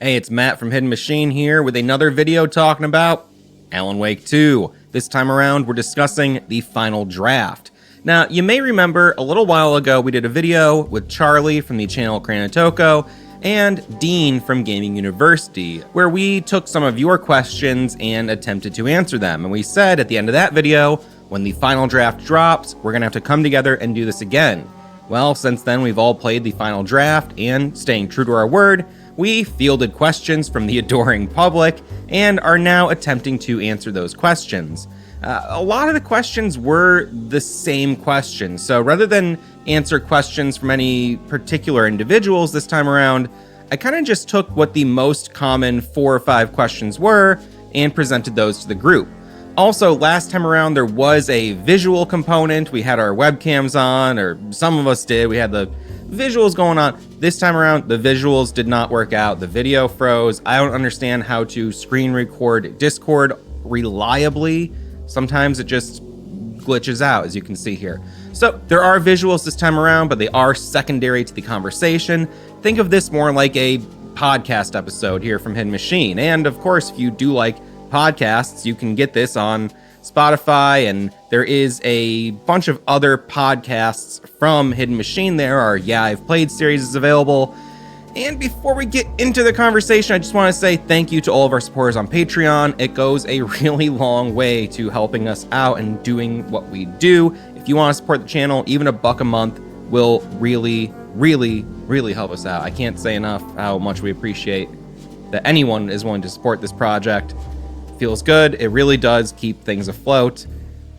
Hey, it's Matt from Hidden Machine here with another video talking about Alan Wake 2. This time around, we're discussing the final draft. Now, you may remember a little while ago we did a video with Charlie from the channel Kranitoko and Dean from Gaming University, where we took some of your questions and attempted to answer them. And we said at the end of that video, when the final draft drops, we're gonna have to come together and do this again. Well, since then we've all played the final draft, and staying true to our word, we fielded questions from the adoring public and are now attempting to answer those questions. A lot of the questions were the same questions, so rather than answer questions from any particular individuals this time around, I kind of just took what the most common 4 or 5 questions were and presented those to the group. Also, last time around there was a visual component. We had our webcams on, or some of us did. We had the visuals going on. This time around, the visuals did not work out. The video froze. I don't understand how to screen record Discord reliably. Sometimes it just glitches out, as you can see here. So there are visuals this time around, but they are secondary to the conversation. Think of this more like a podcast episode here from Hidden Machine. And of course, if you do like podcasts, you can get this on Spotify, and there is a bunch of other podcasts from Hidden Machine there. Our Yeah, I've Played series is available. And before we get into the conversation, I just want to say thank you to all of our supporters on Patreon. It goes a really long way to helping us out and doing what we do. If you want to support the channel, even $1 a month will really, really, really help us out. I can't say enough how much we appreciate that anyone is willing to support this project. Feels good. It really does keep things afloat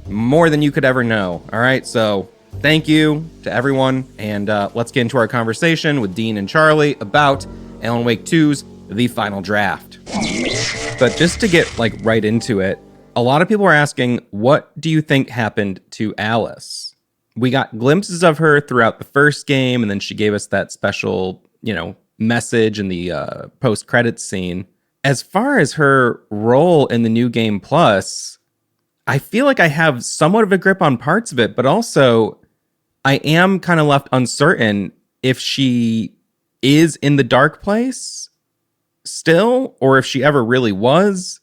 more than you could ever know. All right, so thank you to everyone, and let's get into our conversation with Dean and Charlie about Alan Wake 2's The Final Draft. But just to get right into it, a lot of people are asking, what do you think happened to Alice? We got glimpses of her throughout the first game, and then she gave us that special, message in the post-credits scene. As far as her role in the New Game Plus, I feel like I have somewhat of a grip on parts of it, but also I am kind of left uncertain if she is in the dark place still, or if she ever really was,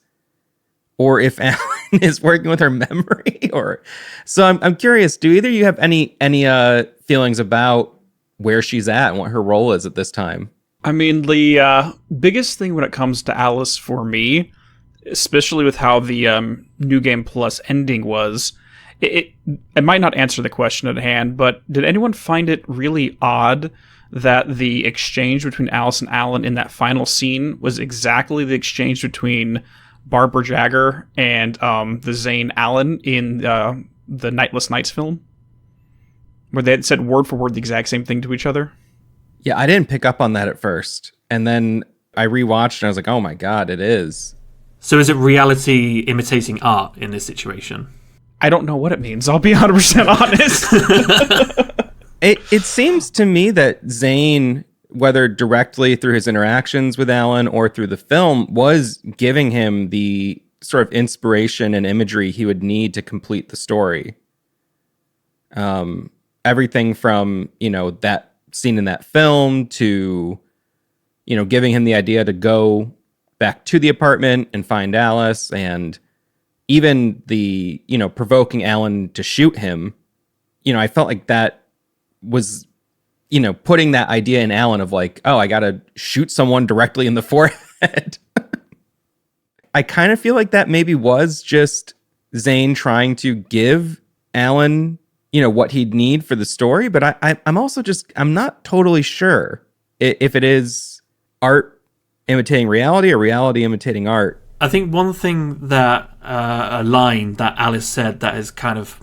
or if Alan is working with her memory. So I'm curious, do either of you have any feelings about where she's at and what her role is at this time? I mean, the biggest thing when it comes to Alice for me, especially with how the New Game Plus ending was, it might not answer the question at hand, but did anyone find it really odd that the exchange between Alice and Alan in that final scene was exactly the exchange between Barbara Jagger and the Zane Allen in the Nightless Nights film? Where they had said word for word the exact same thing to each other? Yeah, I didn't pick up on that at first. And then I rewatched and I was like, oh my God, it is. So is it reality imitating art in this situation? I don't know what it means. I'll be 100% honest. It seems to me that Zane, whether directly through his interactions with Alan or through the film, was giving him the sort of inspiration and imagery he would need to complete the story. Everything from, that scene in that film to, giving him the idea to go back to the apartment and find Alice, and even the, provoking Alan to shoot him. I felt like that was, putting that idea in Alan of oh, I gotta shoot someone directly in the forehead. I kind of feel like that maybe was just Zane trying to give Alan what he'd need for the story, but I'm also I'm not totally sure if it is art imitating reality or reality imitating art. I think one thing that a line that Alice said that has kind of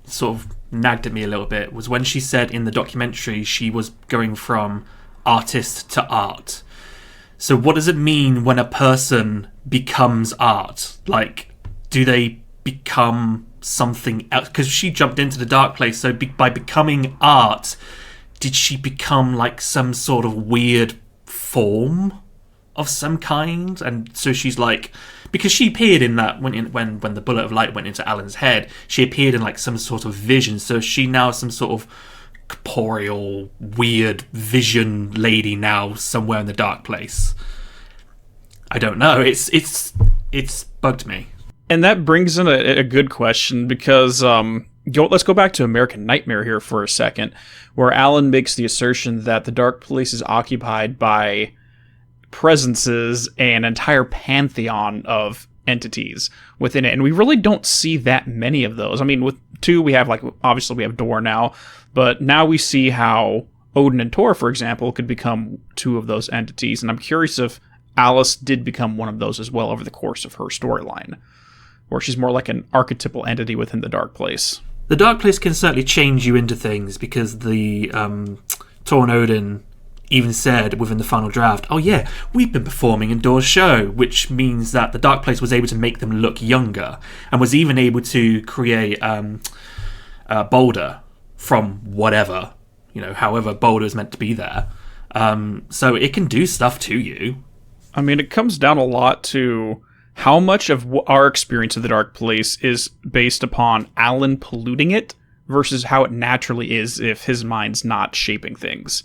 sort of nagged at me a little bit was when she said in the documentary she was going from artist to art. So what does it mean when a person becomes art? Do they become something else? Because she jumped into the dark place, so by becoming art, did she become some sort of weird form of some kind? And so she's because she appeared in that when the bullet of light went into Alan's head, she appeared in some sort of vision. So is she now some sort of corporeal weird vision lady now somewhere in the dark place? I don't know. It's bugged me. And that brings in a good question because let's go back to American Nightmare here for a second, where Alan makes the assertion that the Dark Place is occupied by presences and an entire pantheon of entities within it, and we really don't see that many of those. I mean, with 2, we have obviously we have Dor now, but now we see how Odin and Tor, for example, could become 2 of those entities, and I'm curious if Alice did become one of those as well over the course of her storyline, where she's more like an archetypal entity within the Dark Place. The Dark Place can certainly change you into things, because the Tor and Odin even said within the final draft, oh yeah, we've been performing in Dor's show, which means that the Dark Place was able to make them look younger, and was even able to create Boulder from whatever, however Boulder is meant to be there. So it can do stuff to you. I mean, it comes down a lot to how much of our experience of the Dark Place is based upon Alan polluting it versus how it naturally is if his mind's not shaping things.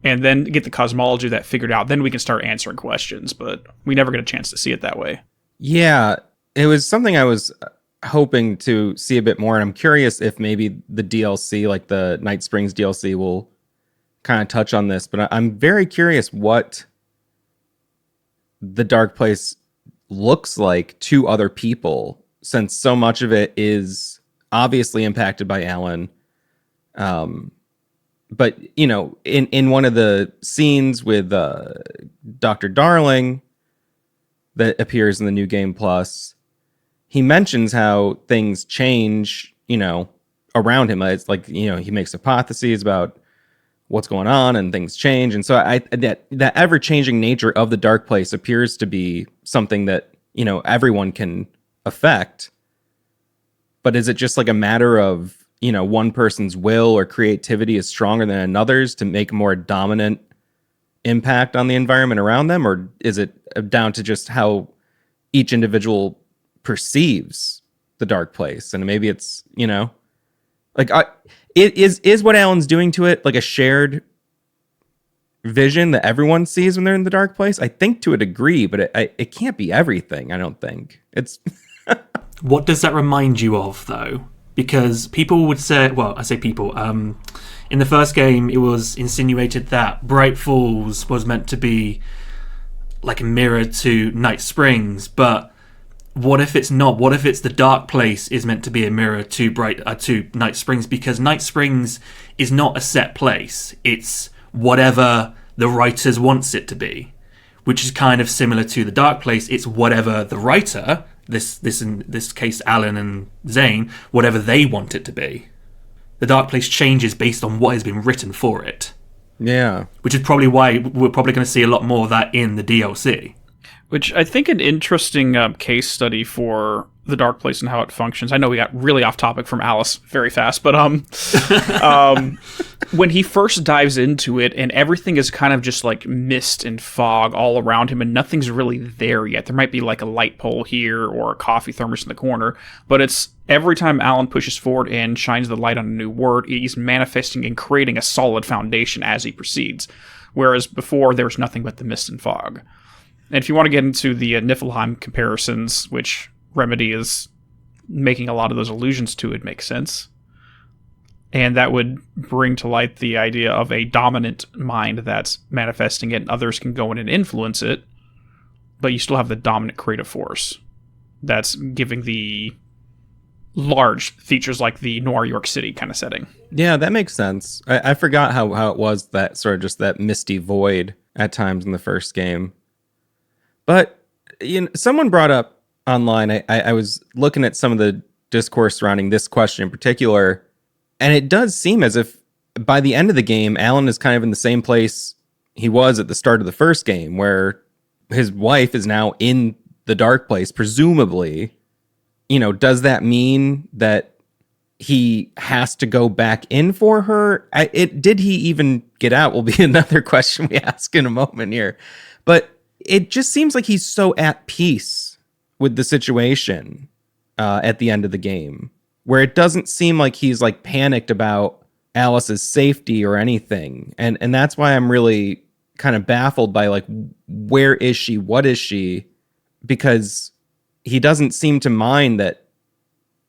And then get the cosmology of that figured out, then we can start answering questions, but we never get a chance to see it that way. Yeah, it was something I was hoping to see a bit more, and I'm curious if maybe the DLC, like the Night Springs DLC, will kind of touch on this, but I'm very curious what the Dark Place looks like to other people, since so much of it is obviously impacted by Alan. But, in one of the scenes with Dr. Darling that appears in the New Game Plus, he mentions how things change, around him. It's like, he makes hypotheses about what's going on and things change. And so that ever-changing nature of the Dark Place appears to be something that, everyone can affect. But is it just like a matter of, one person's will or creativity is stronger than another's to make a more dominant impact on the environment around them? Or is it down to just how each individual perceives the Dark Place? And maybe it's, is what Alan's doing to it like a shared vision that everyone sees when they're in the Dark Place? I think to a degree, but it can't be everything, I don't think. It's... What does that remind you of, though? Because people would say, well, I say people, in the first game, it was insinuated that Bright Falls was meant to be like a mirror to Night Springs, but what if it's not? What if it's the Dark Place is meant to be a mirror to Night Springs? Because Night Springs is not a set place. It's whatever the writers wants it to be, which is kind of similar to the Dark Place. It's whatever the writer, this in this case Alan and Zane, whatever they want it to be. The Dark Place changes based on what has been written for it. Yeah. Which is probably why we're probably going to see a lot more of that in the DLC. Which I think an interesting case study for the Dark Place and how it functions. I know we got really off topic from Alice very fast, but when he first dives into it and everything is kind of just like mist and fog all around him and nothing's really there yet. There might be like a light pole here or a coffee thermos in the corner, but it's every time Alan pushes forward and shines the light on a new word, he's manifesting and creating a solid foundation as he proceeds. Whereas before there was nothing but the mist and fog. And if you want to get into the Niflheim comparisons, which Remedy is making a lot of those allusions to, it makes sense. And that would bring to light the idea of a dominant mind that's manifesting it, and others can go in and influence it, but you still have the dominant creative force that's giving the large features like the Noir York City kind of setting. Yeah, that makes sense. I forgot how it was that sort of just that misty void at times in the first game. But someone brought up online, I was looking at some of the discourse surrounding this question in particular, and it does seem as if by the end of the game, Alan is kind of in the same place he was at the start of the first game, where his wife is now in the Dark Place, presumably. Does that mean that he has to go back in for her? Did he even get out will be another question we ask in a moment here. But it just seems like he's so at peace with the situation at the end of the game, where it doesn't seem like he's like panicked about Alice's safety or anything. And that's why I'm really kind of baffled by like, where is she? What is she? Because he doesn't seem to mind that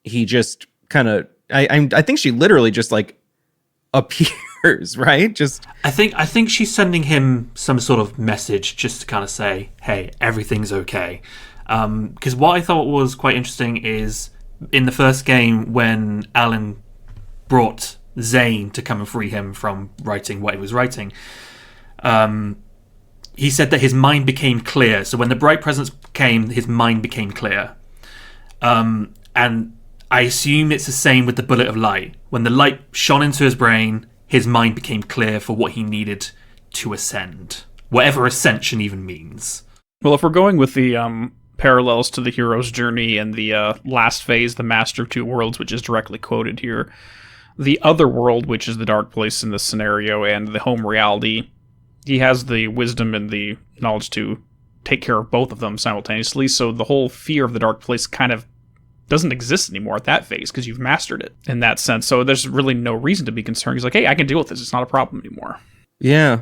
he just kind of, I think she literally just like appears, right? Just I think she's sending him some sort of message just to kind of say, hey, everything's okay. Because what I thought was quite interesting is in the first game when Alan brought Zane to come and free him from writing what he was writing, he said that his mind became clear. So when the bright presence came, his mind became clear. And I assume it's the same with the bullet of light. When the light shone into his brain, his mind became clear for what he needed to ascend. Whatever ascension even means. Well, if we're going with the parallels to the hero's journey and the last phase, the Master of Two Worlds, which is directly quoted here, the other world, which is the dark place in this scenario, and the home reality, he has the wisdom and the knowledge to take care of both of them simultaneously, so the whole fear of the dark place kind of doesn't exist anymore at that phase because you've mastered it in that sense. So there's really no reason to be concerned. He's like, hey, I can deal with this. It's not a problem anymore. Yeah,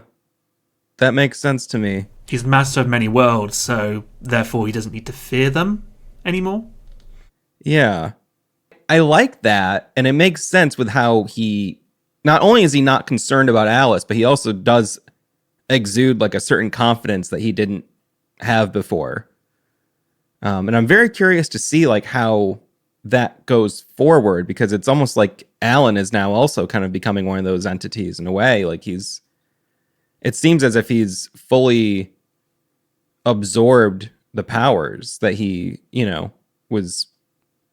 that makes sense to me. He's master of many worlds, so therefore he doesn't need to fear them anymore. Yeah, I like that, and it makes sense with how he, not only is he not concerned about Alice, but he also does exude like a certain confidence that he didn't have before. And I'm very curious to see like how that goes forward, because it's almost like Alan is now also kind of becoming one of those entities in a way. Like it seems as if he's fully absorbed the powers that he, was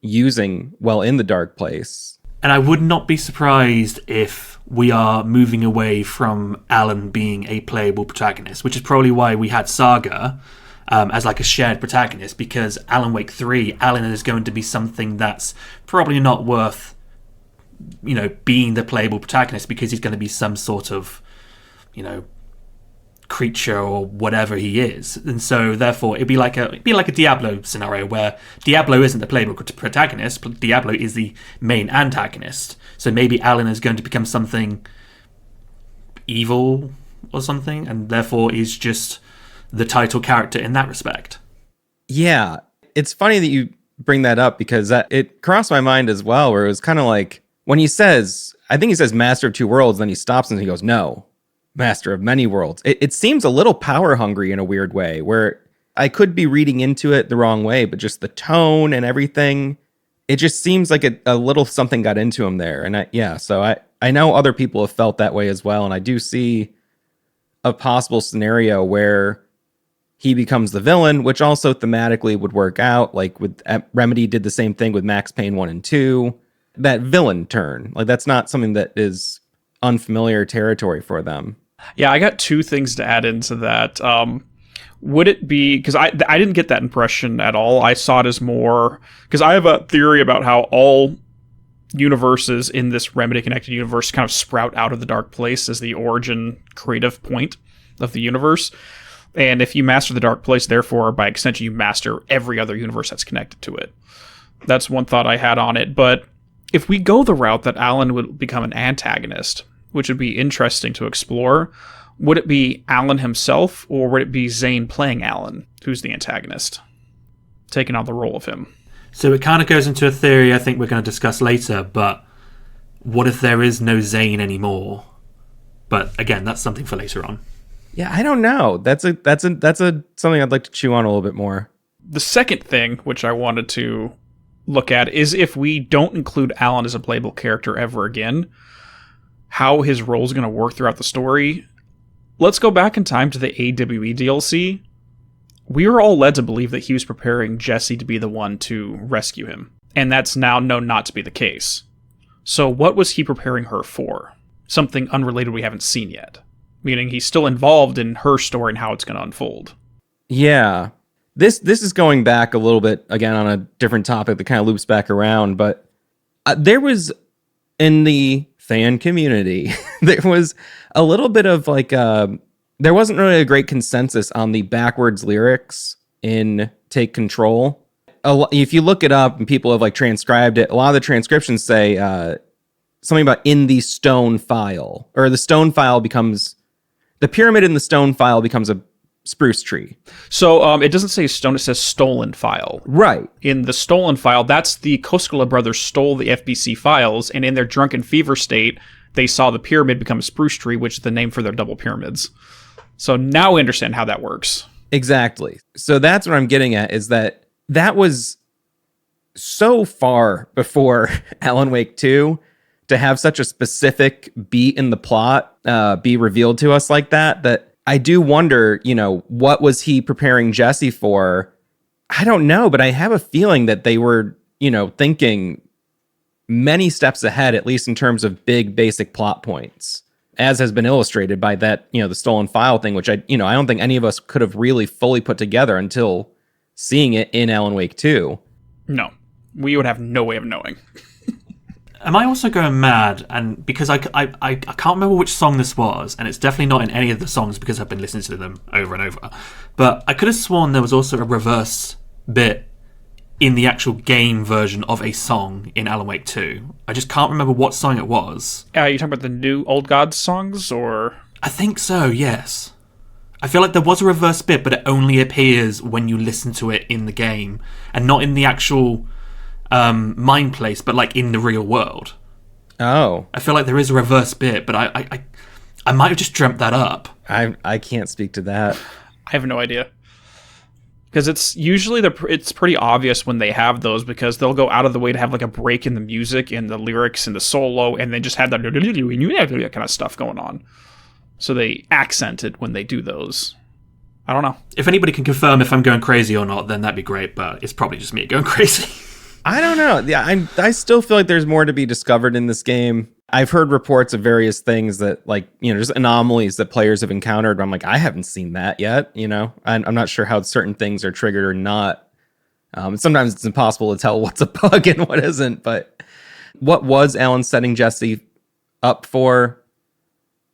using while in the dark place. And I would not be surprised if we are moving away from Alan being a playable protagonist, which is probably why we had Saga as like a shared protagonist, because Alan Wake 3, Alan is going to be something that's probably not worth, being the playable protagonist, because he's going to be some sort of, creature or whatever he is. And so therefore it'd be like a Diablo scenario where Diablo isn't the playable protagonist, but Diablo is the main antagonist. So maybe Alan is going to become something evil or something, and therefore is just the title character in that respect. Yeah, it's funny that you bring that up, because it crossed my mind as well, where it was kind of like when he says, I think he says Master of Two Worlds, then he stops and he goes, no, Master of Many Worlds. It seems a little power hungry in a weird way, where I could be reading into it the wrong way, but just the tone and everything, it just seems like a little something got into him there. And so I know other people have felt that way as well, and I do see a possible scenario where he becomes the villain, which also thematically would work out. Like with Remedy did the same thing with Max Payne 1 and 2. That villain turn, like that's not something that is unfamiliar territory for them. Yeah, I got two things to add into that. Would it be, because I didn't get that impression at all. I saw it as more, because I have a theory about how all universes in this Remedy connected universe kind of sprout out of the dark place as the origin creative point of the universe. And if you master the dark place, therefore, by extension, you master every other universe that's connected to it. That's one thought I had on it. But if we go the route that Alan would become an antagonist, which would be interesting to explore, would it be Alan himself, or would it be Zane playing Alan, who's the antagonist, taking on the role of him? So it kind of goes into a theory I think we're going to discuss later, but what if there is no Zane anymore? But again, that's something for later on. Yeah, I don't know. That's something I'd like to chew on a little bit more. The second thing, which I wanted to look at, is if we don't include Alan as a playable character ever again, how his role is going to work throughout the story. Let's go back in time to the AWE DLC. We were all led to believe that he was preparing Jesse to be the one to rescue him, and that's now known not to be the case. So what was he preparing her for? Something unrelated we haven't seen yet. Meaning he's still involved in her story and how it's going to unfold. Yeah. This is going back a little bit, again, on a different topic that kind of loops back around, but there was, in the fan community, there was a little bit of like, there wasn't really a great consensus on the backwards lyrics in Take Control. If you look it up and people have like transcribed it, a lot of the transcriptions say something about in the stone file, or the stone file becomes the pyramid in the stone file becomes a spruce tree. So it doesn't say stone, it says stolen file. Right. In the stolen file, that's the Koskela brothers stole the FBC files, and in their drunken fever state, they saw the pyramid become a spruce tree, which is the name for their double pyramids. So now we understand how that works. Exactly. So that's what I'm getting at, is that was so far before Alan Wake 2 to have such a specific beat in the plot be revealed to us like that I do wonder, what was he preparing Jesse for? I don't know, but I have a feeling that they were, thinking many steps ahead, at least in terms of big basic plot points, as has been illustrated by that, the stolen file thing, which I don't think any of us could have really fully put together until seeing it in Alan Wake 2. No, we would have no way of knowing. Am I also going mad? And because I can't remember which song this was, and it's definitely not in any of the songs because I've been listening to them over and over. But I could have sworn there was also a reverse bit in the actual game version of a song in Alan Wake 2. I just can't remember what song it was. Are you talking about the new Old Gods songs, or? I think so, yes. I feel like there was a reverse bit, but it only appears when you listen to it in the game, and not in the actual mind place, but like in the real world. Oh. I feel like there is a reverse bit, but I might have just dreamt that up. I can't speak to that. I have no idea. Because it's usually it's pretty obvious when they have those, because they'll go out of the way to have like a break in the music and the lyrics and the solo, and then just have that kind of stuff going on. So they accent it when they do those. I don't know. If anybody can confirm if I'm going crazy or not, then that'd be great, but it's probably just me going crazy. I don't know. Yeah, I still feel like there's more to be discovered in this game. I've heard reports of various things that, like, just anomalies that players have encountered. But I'm like, I haven't seen that yet. I'm not sure how certain things are triggered or not. Sometimes it's impossible to tell what's a bug and what isn't. But what was Alan setting Jesse up for?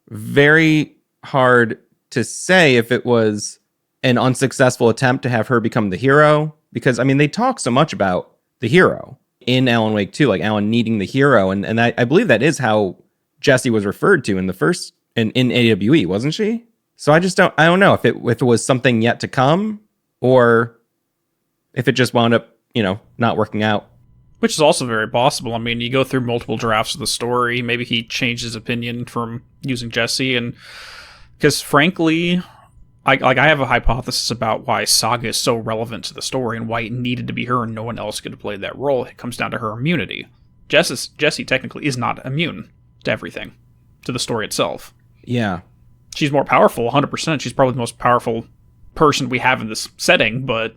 Very hard to say if it was an unsuccessful attempt to have her become the hero. Because, they talk so much about the hero in Alan Wake 2, like Alan needing the hero, and I believe that is how Jessie was referred to in the first in AWE, wasn't she? So I don't know if it was something yet to come, or if it just wound up not working out. Which is also very possible. You go through multiple drafts of the story, maybe he changed his opinion from using Jessie, and because frankly, I have a hypothesis about why Saga is so relevant to the story and why it needed to be her and no one else could have played that role. It comes down to her immunity. Jessie technically is not immune to everything, to the story itself. Yeah. She's more powerful, 100%. She's probably the most powerful person we have in this setting, but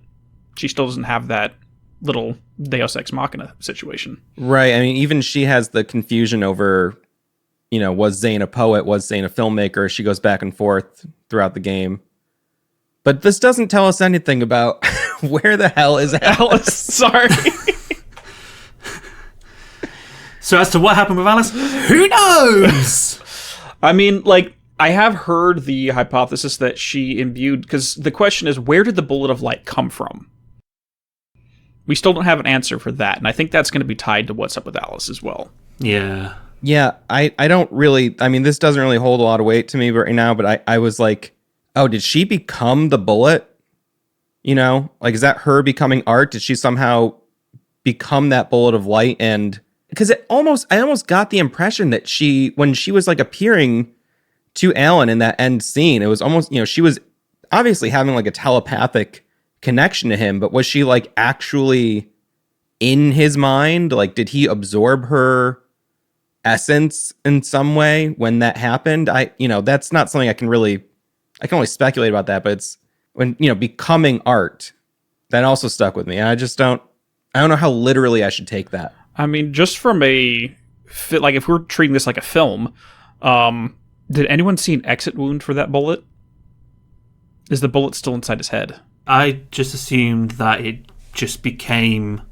she still doesn't have that little Deus Ex Machina situation. Right. Even she has the confusion over, was Zane a poet? Was Zane a filmmaker? She goes back and forth throughout the game. But this doesn't tell us anything about where the hell is Alice. Sorry. So as to what happened with Alice, who knows? I have heard the hypothesis that she imbued, because the question is, where did the bullet of light come from? We still don't have an answer for that, and I think that's going to be tied to what's up with Alice as well. Yeah. Yeah, I don't really, this doesn't really hold a lot of weight to me right now, but I was like, oh, did she become the bullet? Is that her becoming art? Did she somehow become that bullet of light? And because I almost got the impression that when she was like appearing to Alan in that end scene, it was almost, she was obviously having like a telepathic connection to him, but was she like actually in his mind? Like, did he absorb her essence in some way when that happened? That's not something I can only speculate about that, but it's when, becoming art, that also stuck with me. And I don't know how literally I should take that. Just from if we're treating this like a film, did anyone see an exit wound for that bullet? Is the bullet still inside his head? I just assumed that it just became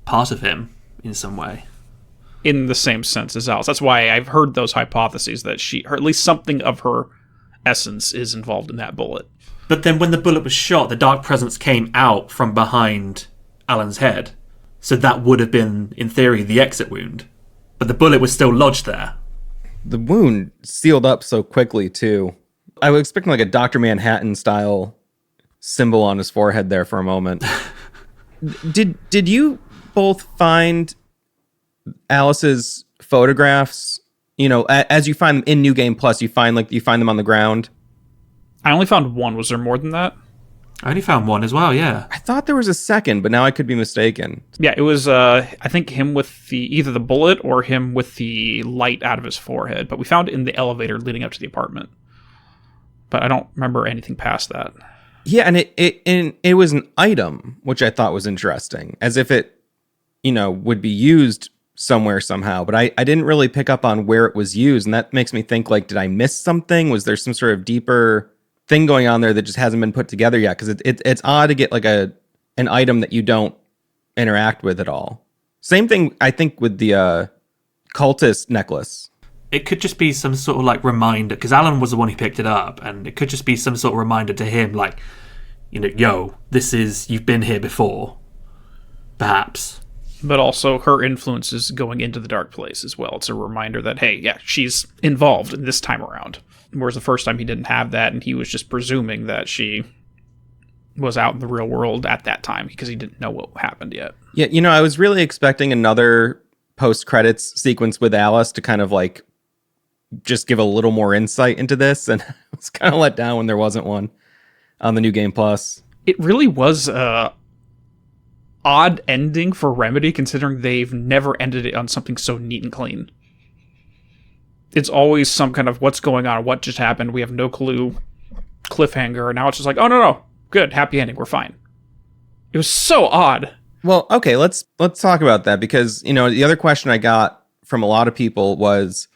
part of him in some way. In the same sense as Alice. That's why I've heard those hypotheses that or at least something of her essence is involved in that bullet. But then when the bullet was shot, the dark presence came out from behind Alan's head. So that would have been, in theory, the exit wound. But the bullet was still lodged there. The wound sealed up so quickly, too. I was expecting like a Dr. Manhattan style symbol on his forehead there for a moment. Did you both find Alice's photographs? You know, as you find them in New Game Plus, you find them on the ground. I only found one. Was there more than that? I only found one as well, yeah. I thought there was a second, but now I could be mistaken. Yeah, it was, I think, him with either the bullet or him with the light out of his forehead. But we found it in the elevator leading up to the apartment. But I don't remember anything past that. Yeah, and it was an item, which I thought was interesting, as if it, would be used somewhere somehow. But I didn't really pick up on where it was used, and that makes me think, like, did I miss something? Was there some sort of deeper thing going on there that just hasn't been put together yet? Because it's odd to get like an item that you don't interact with at all. Same thing, I think, with the cultist necklace. It could just be some sort of like reminder, because Alan was the one who picked it up, and it could just be some sort of reminder to him, like, yo, you've been here before, perhaps. But also her influence is going into the dark place as well. It's a reminder that, hey, yeah, she's involved in this time around. Whereas the first time he didn't have that, and he was just presuming that she was out in the real world at that time because he didn't know what happened yet. Yeah, I was really expecting another post-credits sequence with Alice to kind of like just give a little more insight into this, and I was kind of let down when there wasn't one on the New Game Plus. It really was a odd ending for Remedy, considering they've never ended it on something so neat and clean. It's always some kind of what's going on, what just happened, we have no clue, cliffhanger, and now it's just like, oh no, good, happy ending, we're fine. It was so odd. Well, okay, let's talk about that, because, the other question I got from a lot of people was,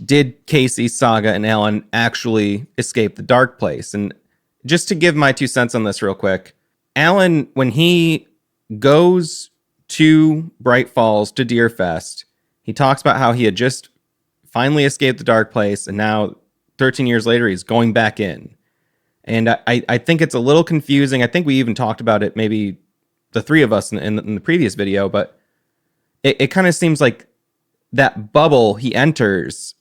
did Casey, Saga, and Alan actually escape the dark place? And just to give my 2 cents on this real quick, Alan, when he goes to Bright Falls, to Deerfest, he talks about how he had just finally escaped the dark place, and now 13 years later he's going back in. And I think it's a little confusing. I think we even talked about it, maybe the three of us in the previous video, but it kind of seems like that bubble he enters,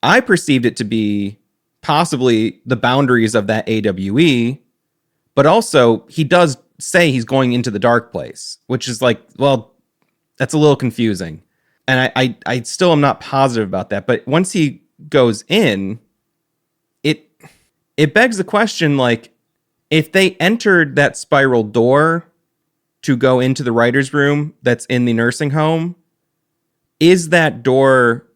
I perceived it to be possibly the boundaries of that AWE, but also he does say he's going into the dark place, which is like, well, that's a little confusing. And I still am not positive about that. But once he goes in, it begs the question, like, if they entered that spiral door to go into the writer's room that's in the nursing home, is that door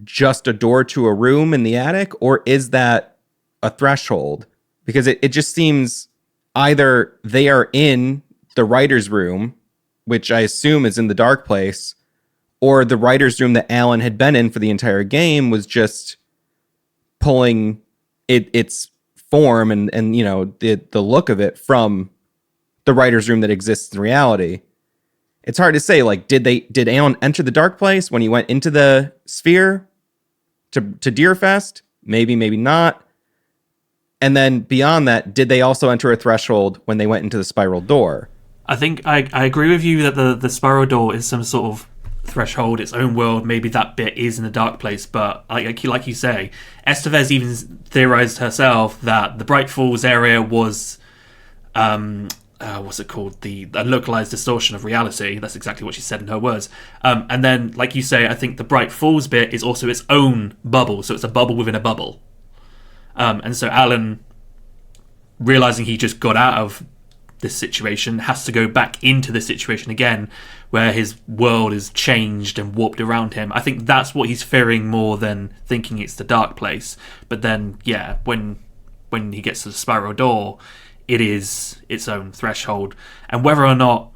just a door to a room in the attic, or is that a threshold? Because it just seems either they are in the writer's room, which I assume is in the dark place, or the writer's room that Alan had been in for the entire game was just pulling its form and the look of it from the writer's room that exists in reality. It's hard to say, like, did Alan enter the dark place when he went into the sphere to Deerfest? Maybe not. And then beyond that, did they also enter a threshold when they went into the spiral door? I think I agree with you that the spiral door is some sort of threshold, its own world. Maybe that bit is in the dark place, but like you say, Estevez even theorized herself that the Bright Falls area was what's it called, the localized distortion of reality. That's exactly what she said in her words. And then, like you say, I think the Bright Falls bit is also its own bubble, so it's a bubble within a bubble. And so Alan, realizing he just got out of this situation, has to go back into the situation again, where his world is changed and warped around him. I think that's what he's fearing more than thinking it's the dark place. But then, yeah, when he gets to the spiral door, it is its own threshold. And whether or not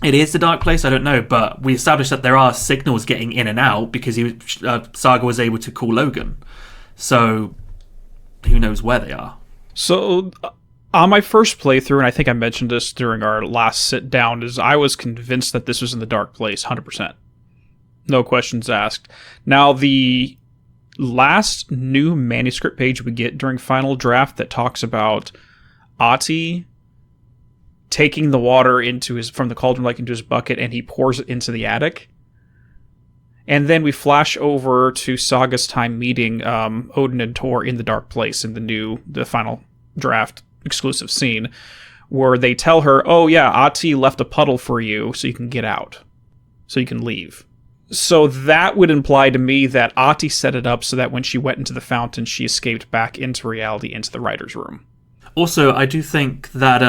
it is the dark place, I don't know. But we established that there are signals getting in and out because Saga was able to call Logan. So who knows where they are. So on my first playthrough, and I think I mentioned this during our last sit down, is I was convinced that this was in the dark place, 100%. No questions asked. Now, the last new manuscript page we get during Final Draft that talks about Ati taking the water from the cauldron like into his bucket, and he pours it into the attic. And then we flash over to Saga's time meeting Odin and Thor in the Dark Place in the final draft exclusive scene, where they tell her, oh yeah, Ati left a puddle for you so you can get out, so you can leave. So that would imply to me that Ati set it up so that when she went into the fountain, she escaped back into reality, into the writer's room. Also, I do think that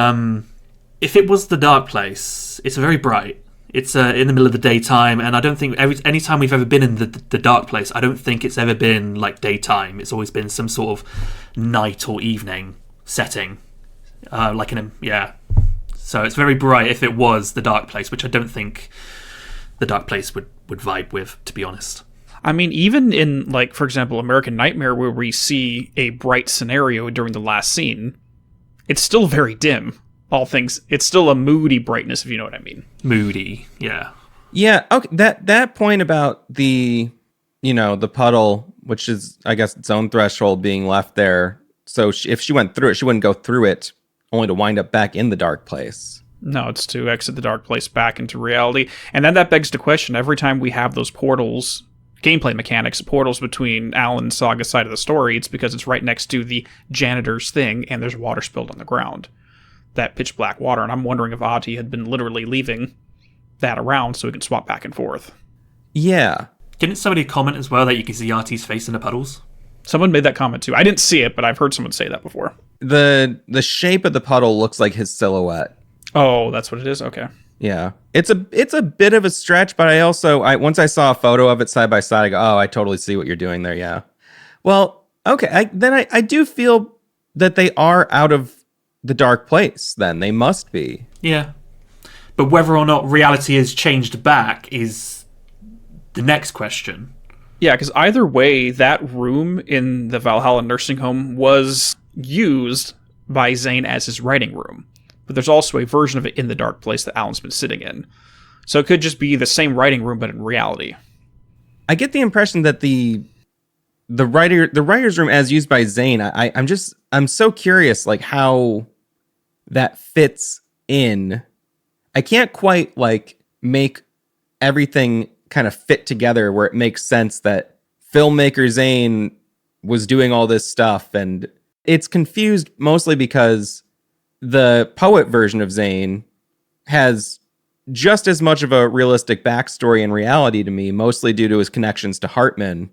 if it was the Dark Place, it's very bright. It's in the middle of the daytime, and I don't think any time we've ever been in the Dark Place, I don't think it's ever been like daytime. It's always been some sort of night or evening setting, So it's very bright if it was the Dark Place, which I don't think the Dark Place would vibe with, to be honest. I mean, even in, like, for example, American Nightmare, where we see a bright scenario during the last scene, it's still very dim. All things, it's still a moody brightness, if you know what I mean. Moody, yeah. Yeah, okay, that point about the puddle, which is, I guess, its own threshold being left there. So if she went through it, she wouldn't go through it only to wind up back in the Dark Place. No, it's to exit the Dark Place back into reality. And then that begs the question, every time we have those portals, gameplay mechanics, portals between Alan and Saga's side of the story, it's because it's right next to the janitor's thing, and there's water spilled on the ground. That pitch black water, and I'm wondering if Ati had been literally leaving that around so we can swap back and forth. Yeah. Didn't somebody comment as well that you can see Ati's face in the puddles? Someone made that comment too. I didn't see it, but I've heard someone say that before. The shape of the puddle looks like his silhouette. Oh, that's what it is? Okay. Yeah. It's a bit of a stretch, but once I saw a photo of it side by side, I go, oh, I totally see what you're doing there, yeah. Well, okay, I do feel that they are out of the Dark Place, then. They must be. Yeah. But whether or not reality has changed back is the next question. Yeah, because either way, that room in the Valhalla nursing home was used by Zane as his writing room. But there's also a version of it in the Dark Place that Alan's been sitting in. So it could just be the same writing room, but in reality. I get the impression that the writer's room as used by Zane, I'm so curious, like, how that fits in. I can't quite, like, make everything kind of fit together where it makes sense that filmmaker Zane was doing all this stuff, and it's confused mostly because the poet version of Zane has just as much of a realistic backstory and reality to me, mostly due to his connections to Hartman,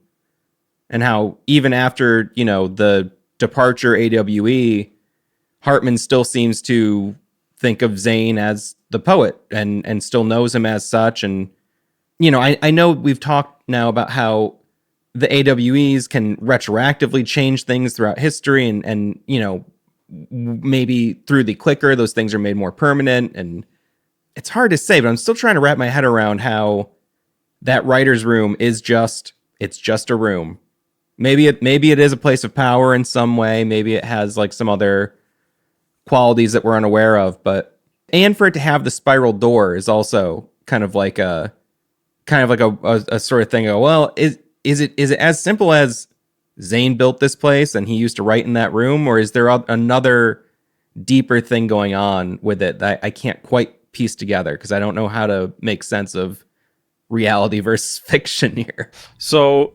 and how even after, the departure AWE, Hartman still seems to think of Zane as the poet and still knows him as such. And, I know we've talked now about how the AWEs can retroactively change things throughout history and maybe through the clicker, those things are made more permanent. And it's hard to say, but I'm still trying to wrap my head around how that writer's room it's just a room. Maybe it is a place of power in some way. Maybe it has like some other qualities that we're unaware of, and for it to have the spiral door is also kind of like a sort of thing. Well, is it as simple as Zane built this place and he used to write in that room, or is there another deeper thing going on with it that I can't quite piece together because I don't know how to make sense of reality versus fiction here. So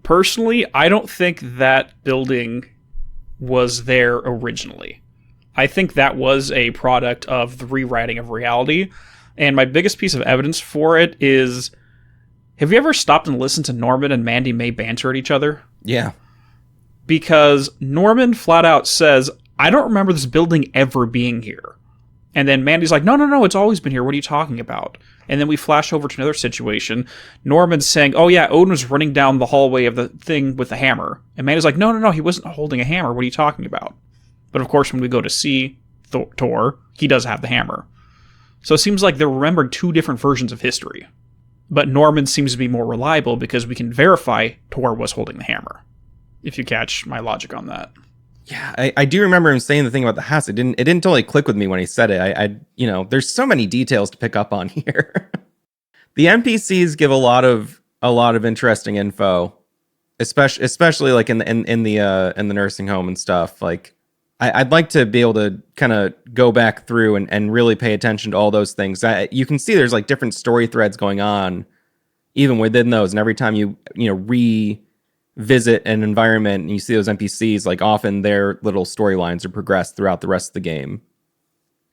personally, I don't think that building was there originally. I think that was a product of the rewriting of reality. And my biggest piece of evidence for it is, have you ever stopped and listened to Norman and Mandy May banter at each other? Yeah. Because Norman flat out says, I don't remember this building ever being here. And then Mandy's like, no, it's always been here. What are you talking about? And then we flash over to another situation. Norman's saying, oh yeah, Odin was running down the hallway of the thing with the hammer. And Mandy's like, no, he wasn't holding a hammer. What are you talking about? But of course, when we go to see Thor, he does have the hammer. So it seems like they're remembering two different versions of history. But Norman seems to be more reliable because we can verify Thor was holding the hammer. If you catch my logic on that. Yeah, I do remember him saying the thing about the house. It didn't totally click with me when he said it. I there's so many details to pick up on here. The NPCs give a lot of interesting info, especially like in the nursing home and stuff. Like, I'd like to be able to kind of go back through and really pay attention to all those things. You can see there's like different story threads going on even within those, and every time you revisit an environment and you see those NPCs, like often their little storylines are progressed throughout the rest of the game.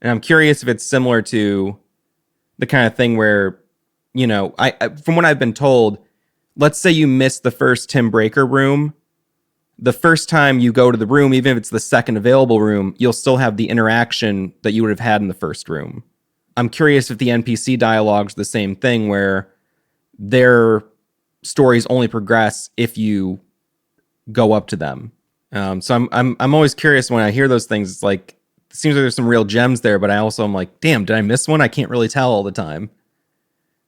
And I'm curious if it's similar to the kind of thing where, I from what I've been told, let's say you miss the first Tim Breaker room. The first time you go to the room, even if it's the second available room, you'll still have the interaction that you would have had in the first room. I'm curious if the NPC dialogue's the same thing, where their stories only progress if you go up to them. So I'm always curious when I hear those things. It's like, it seems like there's some real gems there, but I also am like, damn, did I miss one? I can't really tell all the time.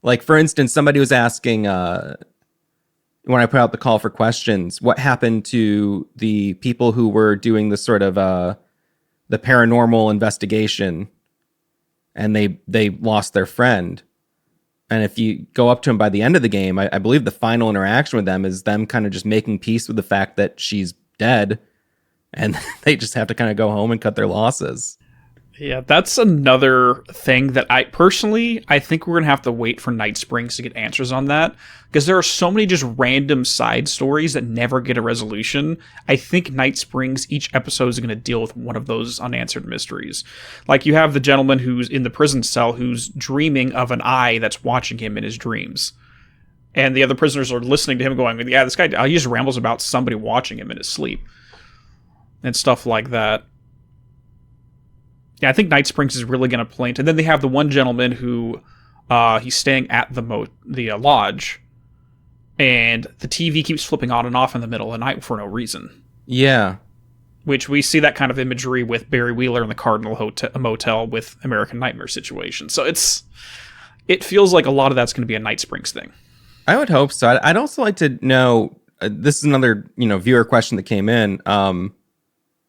Like, for instance, somebody was asking, when I put out the call for questions, what happened to the people who were doing the sort of the paranormal investigation, and they lost their friend. And if you go up to them by the end of the game, I believe the final interaction with them is them kind of just making peace with the fact that she's dead, and they just have to kind of go home and cut their losses. Yeah, that's another thing that I think we're going to have to wait for Night Springs to get answers on that, because there are so many just random side stories that never get a resolution. I think Night Springs, each episode is going to deal with one of those unanswered mysteries. Like, you have the gentleman who's in the prison cell who's dreaming of an eye that's watching him in his dreams. And the other prisoners are listening to him going, yeah, this guy, he just rambles about somebody watching him in his sleep. And stuff like that. Yeah, I think Night Springs is really going to play into. And then they have the one gentleman who he's staying at the lodge, and the TV keeps flipping on and off in the middle of the night for no reason. Yeah. Which we see that kind of imagery with Barry Wheeler in the Cardinal Motel with American Nightmare situation. So it feels like a lot of that's going to be a Night Springs thing. I would hope so. I'd also like to know, this is another viewer question that came in.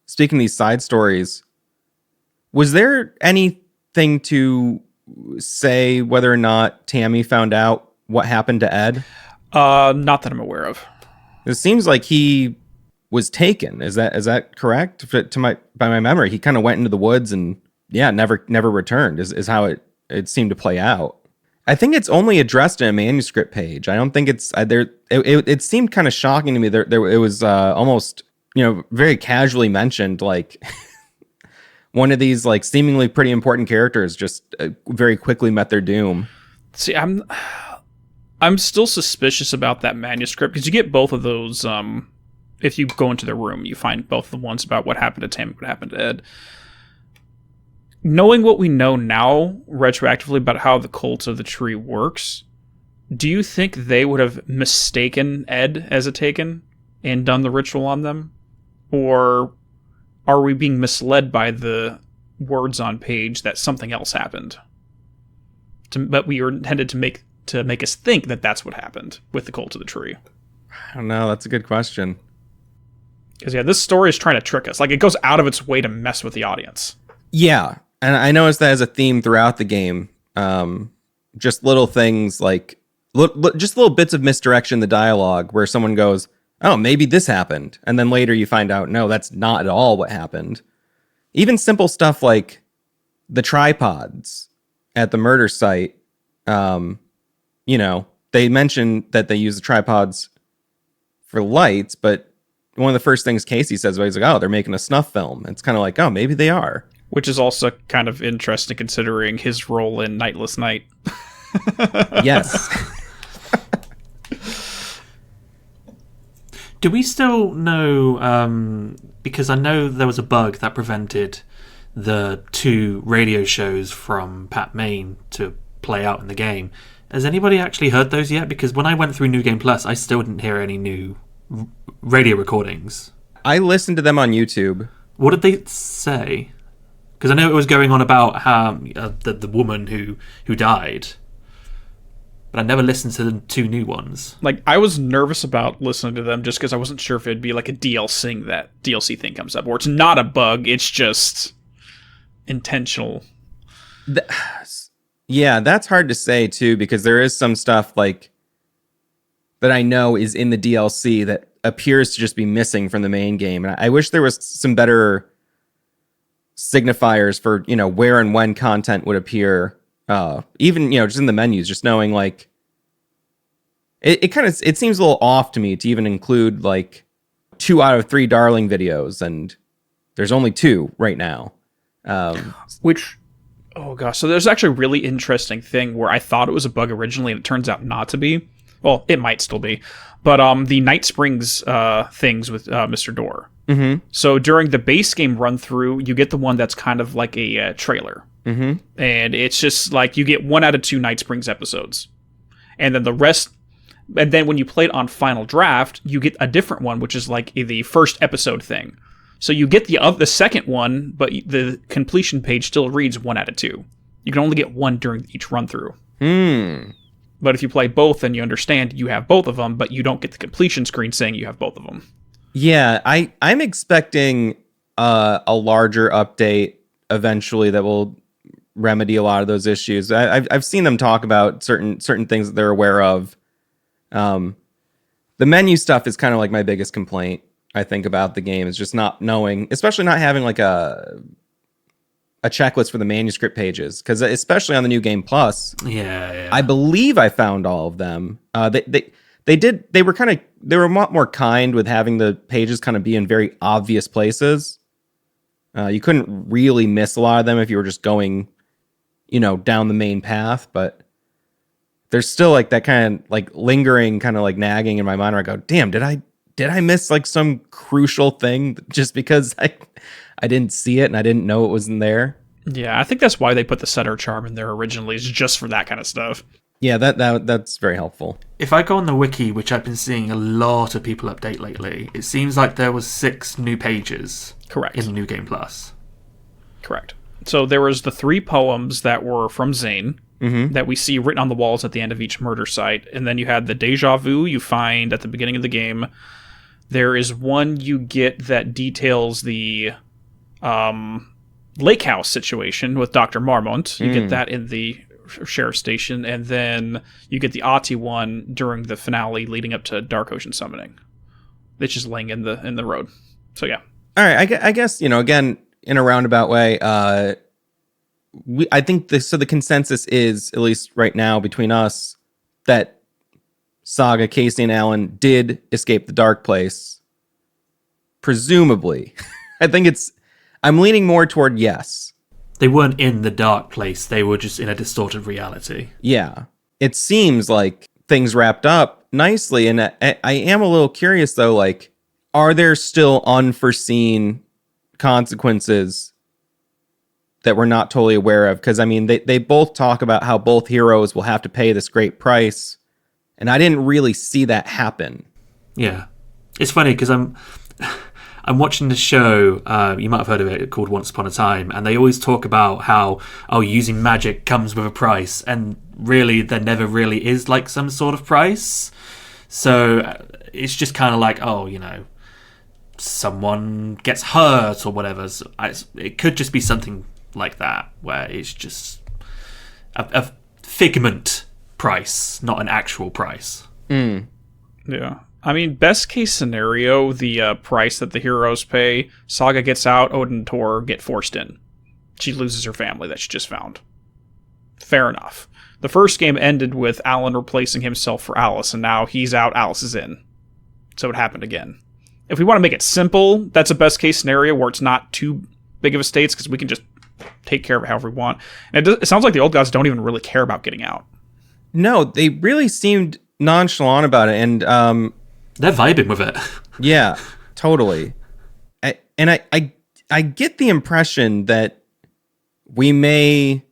Speaking of these side stories, was there anything to say whether or not Tammy found out what happened to Ed? Not that I'm aware of. It seems like he was taken. Is that correct? By my memory, he kind of went into the woods and never returned. Is how it seemed to play out. I think it's only addressed in a manuscript page. I don't think it's there. It seemed kind of shocking to me. It was almost very casually mentioned, like. One of these like seemingly pretty important characters just very quickly met their doom. See, I'm still suspicious about that manuscript, because you get both of those. If you go into the room, you find both the ones about what happened to Tam and what happened to Ed. Knowing what we know now, retroactively, about how the Cult of the Tree works, do you think they would have mistaken Ed as a taken and done the ritual on them? Or are we being misled by the words on page that something else happened? But we were intended to make us think that that's what happened with the Cult of the Tree. I don't know. That's a good question. Because this story is trying to trick us. Like, it goes out of its way to mess with the audience. Yeah, and I noticed that as a theme throughout the game. Just little things like just little bits of misdirection in the dialogue where someone goes, oh, maybe this happened. And then later you find out, no, that's not at all what happened. Even simple stuff like the tripods at the murder site. They mention that they use the tripods for lights, but one of the first things Casey says, he's like, oh, they're making a snuff film. It's kind of like, oh, maybe they are. Which is also kind of interesting considering his role in Nightless Night. Yes. Do we still know, because I know there was a bug that prevented the 2 radio shows from Pat Main to play out in the game. Has anybody actually heard those yet? Because when I went through New Game Plus, I still didn't hear any new radio recordings. I listened to them on YouTube. What did they say? Because I know it was going on about how the woman who died. But I never listened to the 2 new ones. Like, I was nervous about listening to them just because I wasn't sure if it'd be like a DLC thing comes up, or it's not a bug, it's just intentional. Yeah, that's hard to say too, because there is some stuff like that I know is in the DLC that appears to just be missing from the main game, and I wish there was some better signifiers for where and when content would appear. Even just in the menus, just knowing like it seems a little off to me to even include like 2 out of 3 Darling videos, and there's only 2 right now. Which, oh gosh, so there's actually a really interesting thing where I thought it was a bug originally, and it turns out not to be. Well, it might still be, but the Night Springs things with Mr. Door. Mm-hmm. So during the base game run through, you get the one that's kind of like a trailer, and it's just like you get 1 out of 2 Night Springs episodes, and then the rest. And then when you play it on Final Draft, you get a different one, which is like the first episode thing. So you get the second one, but the completion page still reads 1 out of 2. You can only get 1 during each run through. But if you play both, then you understand you have both of them, but you don't get the completion screen saying you have both of them. Yeah, I'm expecting a larger update eventually that will remedy a lot of those issues. I've seen them talk about certain things that they're aware of. The menu stuff is kind of like my biggest complaint, I think, about the game, is just not knowing, especially not having like a checklist for the manuscript pages, because especially on the New Game Plus, I believe I found all of them. They were a lot more kind with having the pages kind of be in very obvious places. You couldn't really miss a lot of them if you were just going, down the main path, but there's still like that kind of like lingering kind of like nagging in my mind where I go, damn, did I miss like some crucial thing just because I didn't see it and I didn't know it was in there? Yeah, I think that's why they put the Setter Charm in there originally, is just for that kind of stuff. Yeah, that's very helpful. If I go on the wiki, which I've been seeing a lot of people update lately, it seems like there was 6 new pages. Correct. In New Game Plus. Correct. So there was the 3 poems that were from Zane, that we see written on the walls at the end of each murder site. And then you had the Deja Vu you find at the beginning of the game. There is one you get that details the lake house situation with Dr. Marmont. You get that in the sheriff station. And then you get the Ati one during the finale leading up to Dark Ocean Summoning. It's just laying in the road. So yeah. All right, I guess, again, in a roundabout way, I think the consensus is, at least right now between us, that Saga, Casey, and Alan did escape the dark place. Presumably. I'm leaning more toward yes. They weren't in the dark place. They were just in a distorted reality. Yeah. It seems like things wrapped up nicely. And I am a little curious, though, like, are there still unforeseen consequences that we're not totally aware of? Because, I mean, they both talk about how both heroes will have to pay this great price. And I didn't really see that happen. Yeah. It's funny because I'm watching the show, you might have heard of it, called Once Upon a Time, and they always talk about how, using magic comes with a price, and really there never really is like some sort of price. So it's just kind of like, someone gets hurt or whatever. So it could just be something like that, where it's just a figment price, not an actual price. Yeah. I mean, best case scenario, the price that the heroes pay, Saga gets out, Odin and Tor get forced in. She loses her family that she just found. Fair enough. The first game ended with Alan replacing himself for Alice, and now he's out, Alice is in. So it happened again. If we want to make it simple, that's a best case scenario where it's not too big of a stakes, because we can just take care of it however we want. And it sounds like the old gods don't even really care about getting out. No, they really seemed nonchalant about it, and they're vibing with it. Yeah, totally. I get the impression that we may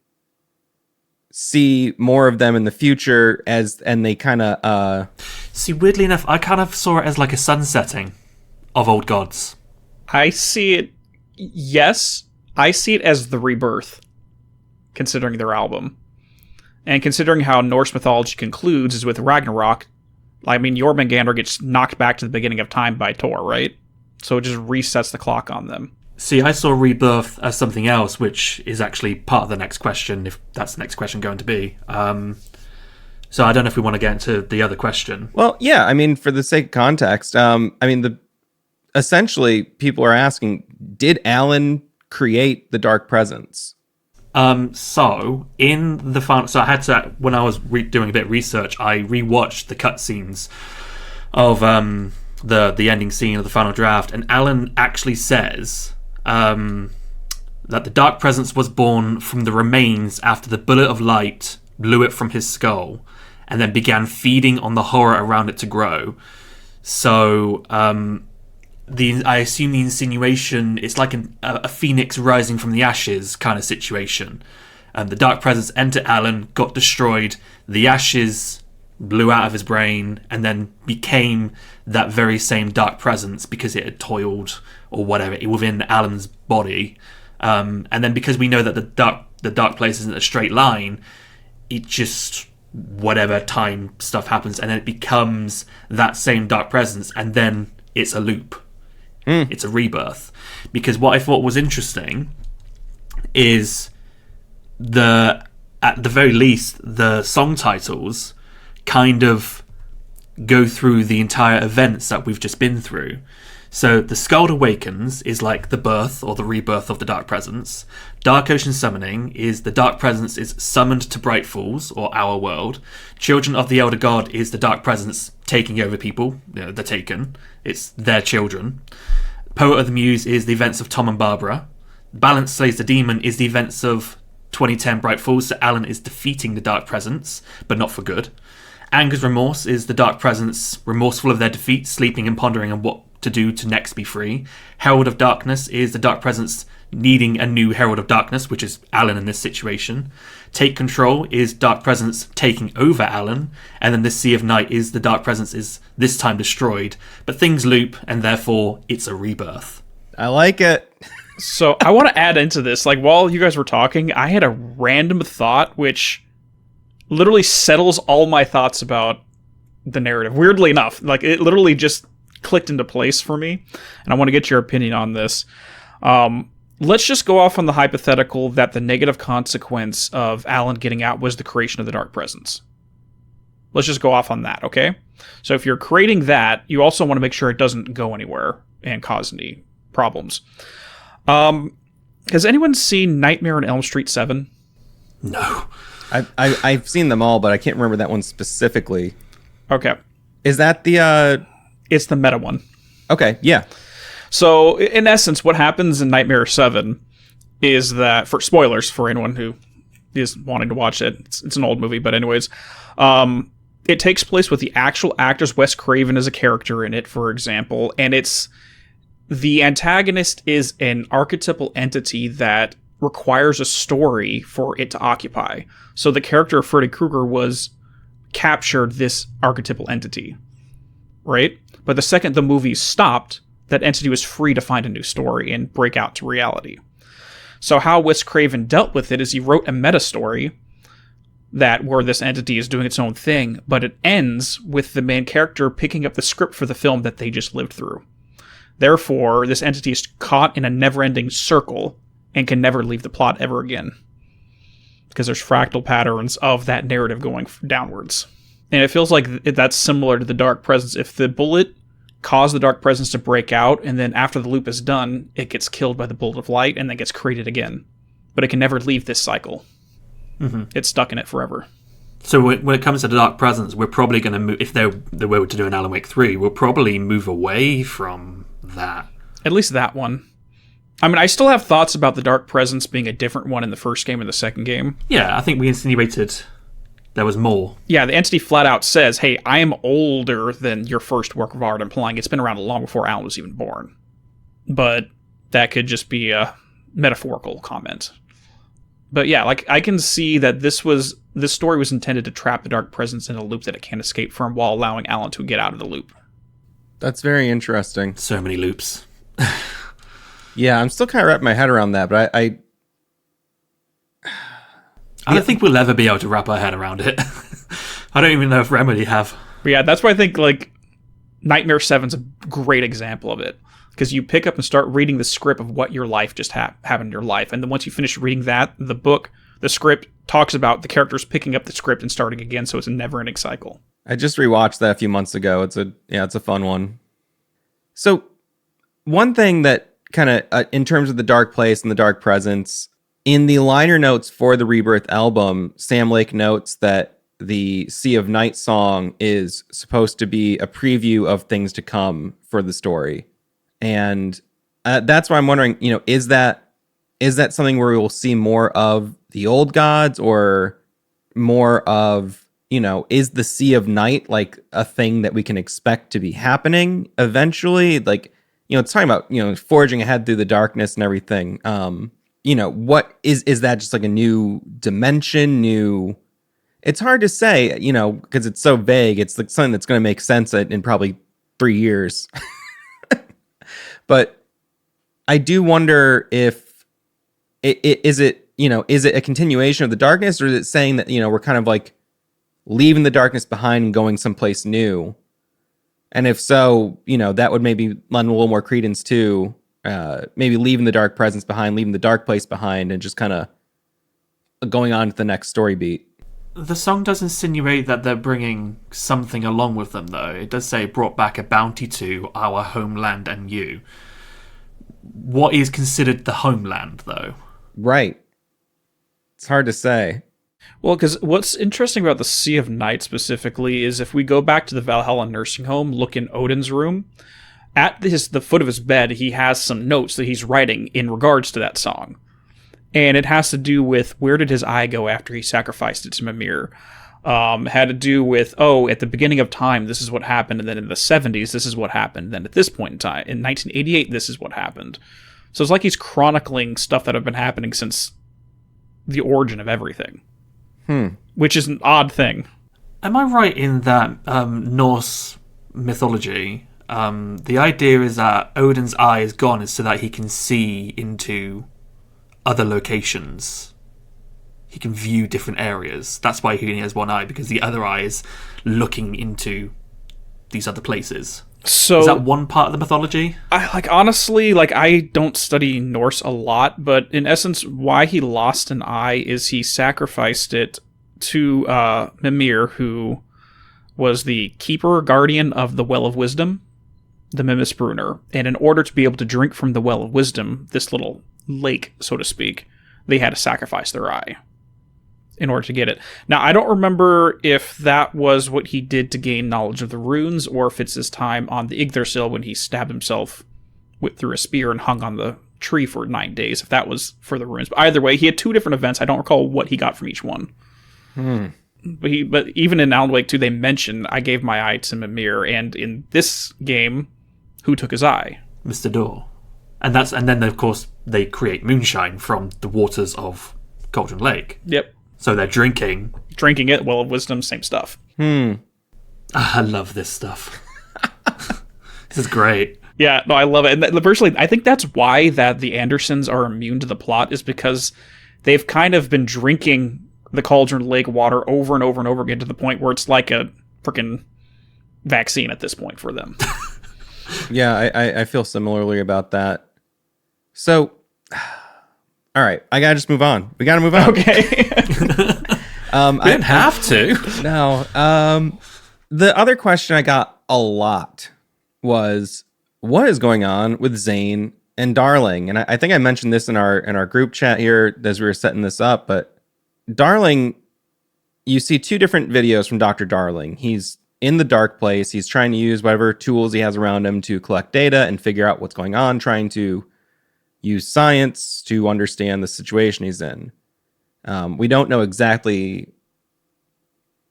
see more of them in the future and they kind of See, weirdly enough, I kind of saw it as like a sunsetting of old gods. I see it. Yes, I see it as the rebirth, considering their album. And considering how Norse mythology concludes is with Ragnarok, I mean, Jormungandr gets knocked back to the beginning of time by Thor, right? So it just resets the clock on them. See, I saw rebirth as something else, which is actually part of the next question, if that's the next question going to be. So I don't know if we want to get into the other question. Well, yeah, I mean, for the sake of context, essentially people are asking, did Alan create the Dark Presence? So in the final, so I had to, when I was doing a bit of research, I rewatched the cutscenes of the ending scene of the final draft, and Alan actually says that the Dark Presence was born from the remains after the bullet of light blew it from his skull, and then began feeding on the horror around it to grow. So I assume the insinuation it's like a phoenix rising from the ashes kind of situation. The Dark Presence entered Alan, got destroyed, the ashes blew out of his brain, and then became that very same Dark Presence because it had toiled or whatever within Alan's body. And then because we know that the dark place isn't a straight line, it just whatever time stuff happens, and then it becomes that same Dark Presence, and then it's a loop. It's a rebirth. Because what I thought was interesting is at the very least, the song titles kind of go through the entire events that we've just been through. So the Skald Awakens is like the birth or the rebirth of the Dark Presence. Dark Ocean Summoning is the Dark Presence is summoned to Bright Falls, or our world. Children of the Elder God is the Dark Presence taking over people, the Taken. It's their children. Poet of the Muse is the events of Tom and Barbara. Balance Slays the Demon is the events of 2010 Bright Falls, so Alan is defeating the Dark Presence, but not for good. Anger's Remorse is the Dark Presence remorseful of their defeat, sleeping and pondering on what to do to next be free. Herald of Darkness is the Dark Presence needing a new Herald of Darkness, which is Alan in this situation. Take Control is Dark Presence taking over Alan, and then the Sea of Night is the Dark Presence is this time destroyed, but things loop, and therefore it's a rebirth. I like it. So I want to add into this, like while you guys were talking, I had a random thought which literally settles all my thoughts about the narrative. Weirdly enough, like it literally just clicked into place for me, and I want to get your opinion on this. Let's just go off on the hypothetical that the negative consequence of Alan getting out was the creation of the Dark Presence. Let's just go off on that, okay? So if you're creating that, you also want to make sure it doesn't go anywhere and cause any problems. Has anyone seen Nightmare on Elm Street 7? No. I've seen them all, but I can't remember that one specifically. Okay. Is that the... It's the meta one. Okay, yeah. So, in essence, what happens in Nightmare 7 is that, for spoilers for anyone who is wanting to watch it, it's an old movie, but anyways, it takes place with the actual actors. Wes Craven is a character in it, for example, and the antagonist is an archetypal entity that requires a story for it to occupy. So the character of Freddy Krueger captured this archetypal entity, right? But the second the movie stopped, that entity was free to find a new story and break out to reality. So how Wes Craven dealt with it is he wrote a meta story where this entity is doing its own thing, but it ends with the main character picking up the script for the film that they just lived through. Therefore, this entity is caught in a never-ending circle and can never leave the plot ever again, because there's fractal patterns of that narrative going downwards. And it feels like that's similar to the Dark Presence. If the bullet caused the Dark Presence to break out, and then after the loop is done, it gets killed by the bullet of light and then gets created again. But it can never leave this cycle. Mm-hmm. It's stuck in it forever. So when it comes to the Dark Presence, we're probably going to move, if they were to do an Alan Wake 3, we'll probably move away from that. At least that one. I mean, I still have thoughts about the Dark Presence being a different one in the first game and the second game. Yeah, I think we insinuated there was more. Yeah, the entity flat out says, hey, I am older than your first work of art, implying it's been around long before Alan was even born. But that could just be a metaphorical comment. But yeah, like I can see that this story was intended to trap the Dark Presence in a loop that it can't escape from while allowing Alan to get out of the loop. That's very interesting. So many loops. Yeah, I'm still kind of wrapping my head around that, but I don't think we'll ever be able to wrap our head around it. I don't even know if Remedy have. But yeah, that's why I think like Nightmare 7's a great example of it. Because you pick up and start reading the script of what your life just happened in your life. And then once you finish reading that, the book, the script talks about the characters picking up the script and starting again. So it's a never-ending cycle. I just rewatched that a few months ago. It's a fun one. So one thing that kind of, in terms of the Dark Place and the Dark Presence, In the liner notes for the Rebirth album, Sam Lake notes that the Sea of Night song is supposed to be a preview of things to come for the story. And that's why I'm wondering, is that something where we will see more of the old gods, or more of, is the Sea of Night like a thing that we can expect to be happening eventually? Like, it's talking about, forging ahead through the darkness and everything. What is that, just like a new dimension, it's hard to say, because it's so vague. It's like something that's going to make sense in probably 3 years. But I do wonder if is it a continuation of the darkness, or is it saying that, we're kind of like leaving the darkness behind and going someplace new? And if so, that would maybe lend a little more credence to maybe leaving the dark presence behind, leaving the dark place behind, and just kind of going on to the next story beat. The song does insinuate that they're bringing something along with them, though. It does say, brought back a bounty to our homeland and you. What is considered the homeland, though? Right. It's hard to say. Well, because what's interesting about the Sea of Night specifically is if we go back to the Valhalla nursing home, look in Odin's room, at the foot of his bed, he has some notes that he's writing in regards to that song. And it has to do with where did his eye go after he sacrificed it to Mimir. Had to do with, at the beginning of time, this is what happened. And then in the 70s, this is what happened. Then at this point in time, in 1988, this is what happened. So it's like he's chronicling stuff that have been happening since the origin of everything. Which is an odd thing. Am I right in that Norse mythology, the idea is that Odin's eye is gone is so that he can see into other locations. He can view different areas. That's why he only has one eye, because the other eye is looking into these other places. So is that one part of the mythology? Honestly, I don't study Norse a lot, but in essence, why he lost an eye is he sacrificed it to Mimir, who was the keeper, guardian of the Well of Wisdom, the Mimisbrunner. And in order to be able to drink from the Well of Wisdom, this little lake, so to speak, they had to sacrifice their eye in order to get it. Now, I don't remember if that was what he did to gain knowledge of the runes, or if it's his time on the Yggdrasil when he stabbed himself through a spear and hung on the tree for 9 days, if that was for the runes. But either way, he had 2 different events. I don't recall what he got from each one. But even in Alan Wake 2, they mention, I gave my eye to Mimir, and in this game, who took his eye? Mr. Door. And then of course they create moonshine from the waters of Cauldron Lake. Yep. So they're drinking it, Well of Wisdom, same stuff. I love this stuff. This is great. Yeah, no, I love it. And personally, I think that's why that the Andersons are immune to the plot, is because they've kind of been drinking the Cauldron Lake water over and over and over again, to the point where it's like a freaking vaccine at this point for them. Yeah, I feel similarly about that. So, all right, I gotta just move on. We gotta move on. Okay. We didn't have to. No. The other question I got a lot was, what is going on with Zane and Darling? And I think I mentioned this in our group chat here as we were setting this up, but Darling, you see 2 different videos from Dr. Darling. He's in the dark place. He's trying to use whatever tools he has around him to collect data and figure out what's going on, trying to use science to understand the situation he's in. We don't know exactly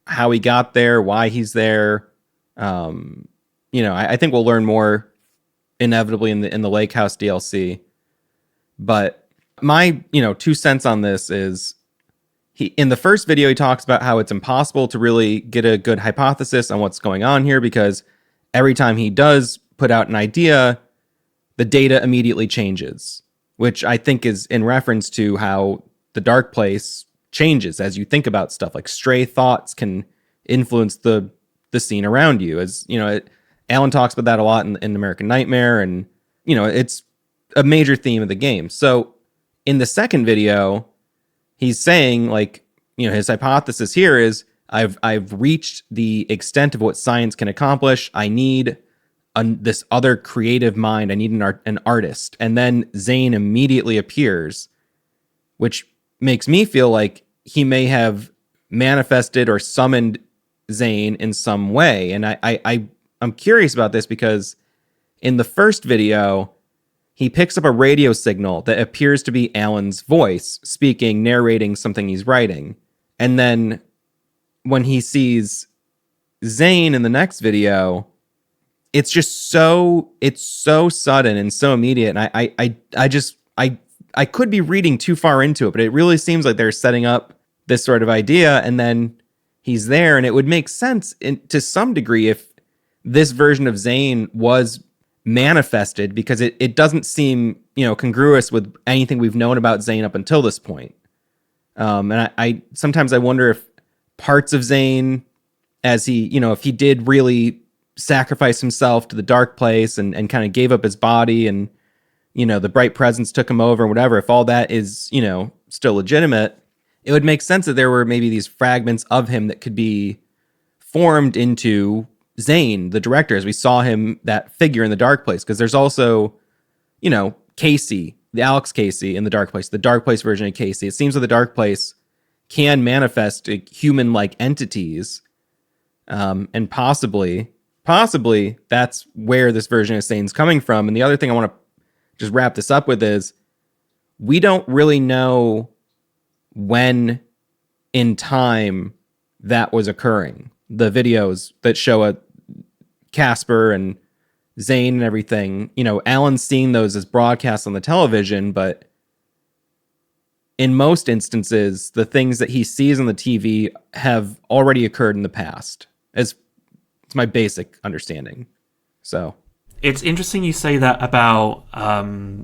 how he got there, why he's there. I think we'll learn more inevitably in the Lake House DLC. But my, 2 cents on this is, in the first video, he talks about how it's impossible to really get a good hypothesis on what's going on here, because every time he does put out an idea, the data immediately changes, which I think is in reference to how the dark place changes as you think about stuff. Like, stray thoughts can influence the scene around you. As Alan talks about that a lot in American Nightmare, and it's a major theme of the game. So in the second video, he's saying, his hypothesis here is, I've reached the extent of what science can accomplish. I need this other creative mind. I need an artist. And then Zane immediately appears which makes me feel like he may have manifested or summoned Zane in some way. And I'm curious about this because in the first video, he picks up a radio signal that appears to be Alan's voice speaking, narrating something he's writing. And then when he sees Zane in the next video, it's so sudden and so immediate. And I could be reading too far into it, but it really seems like they're setting up this sort of idea, and then he's there, and it would make sense to some degree if this version of Zane was manifested, because it doesn't seem, congruous with anything we've known about Zane up until this point. And I sometimes I wonder if parts of Zane, as he, if he did really sacrifice himself to the dark place and kind of gave up his body, and the bright presence took him over and whatever, if all that is, still legitimate, it would make sense that there were maybe these fragments of him that could be formed into Zane, the director, as we saw him, that figure in the dark place. Because there's also, Casey, the Alex Casey in the dark place version of Casey. It seems that the dark place can manifest human-like entities, and possibly that's where this version of Zane's coming from. And the other thing I want to just wrap this up with is, we don't really know when in time that was occurring. The videos that show Casper and Zane and everything, Alan's seen those as broadcasts on the television, but in most instances, the things that he sees on the TV have already occurred in the past. It's my basic understanding. So it's interesting you say that about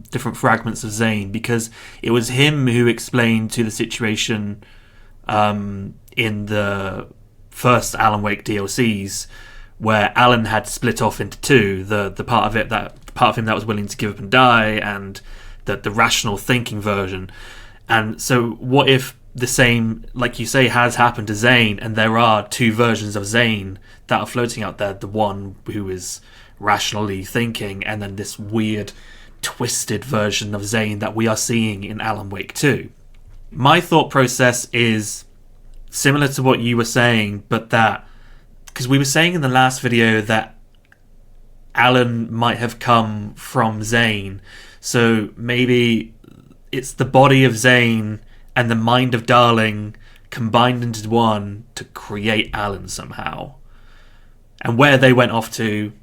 different fragments of Zane, because it was him who explained to the situation in the first Alan Wake DLCs, where Alan had split off into two: the part of him that was willing to give up and die, and the rational thinking version. And so, what if the same, like you say, has happened to Zane, and there are two versions of Zane that are floating out there? The one who is rationally thinking, and then this weird twisted version of Zane that we are seeing in Alan Wake 2. My thought process is similar to what you were saying, but that, because we were saying in the last video that Alan might have come from Zane, so maybe it's the body of Zane and the mind of Darling combined into one to create Alan somehow. And where they went off to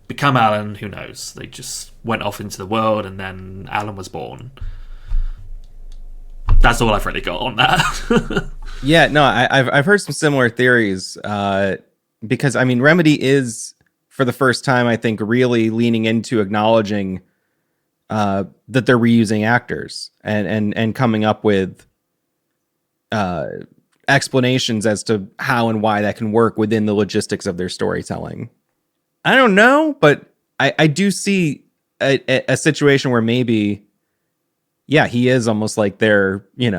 become Alan, who knows? They just went off into the world, and then Alan was born. That's all I've really got on that. Yeah, no, I've heard some similar theories, because Remedy is, for the first time, I think, really leaning into acknowledging that they're reusing actors and coming up with explanations as to how and why that can work within the logistics of their storytelling. I don't know, but I do see a situation where maybe, yeah, he is almost like their, I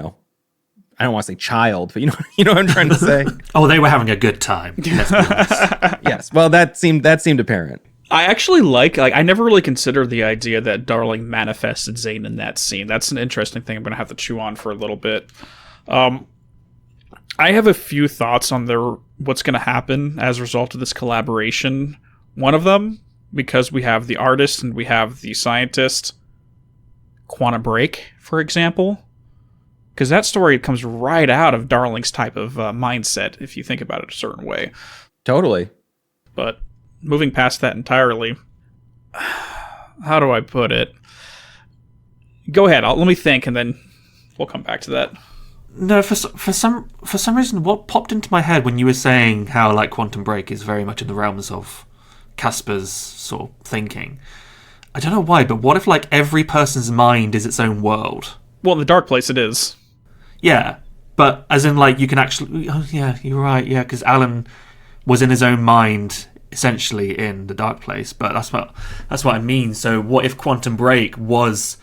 don't want to say child, but you know what I'm trying to say? Oh, they were having a good time. Let's be honest. Yes. Well, that seemed apparent. I actually like I never really considered the idea that Darling manifested Zane in that scene. That's an interesting thing I'm going to have to chew on for a little bit. I have a few thoughts on what's going to happen as a result of this collaboration. One of them, because we have the artist and we have the scientist, Quantum Break, for example, because that story comes right out of Darling's type of mindset, if you think about it a certain way. Totally. But moving past that entirely, how do I put it? Go ahead. Let me think, and then we'll come back to that. No, for some reason, what popped into my head when you were saying how like Quantum Break is very much in the realms of Casper's sort of thinking. I don't know why, but what if like every person's mind is its own world? Well, in the dark place, it is. Yeah, but as in like you can actually. Oh yeah, you're right. Yeah, because Alan was in his own mind essentially in the dark place. But that's what I mean. So what if Quantum Break was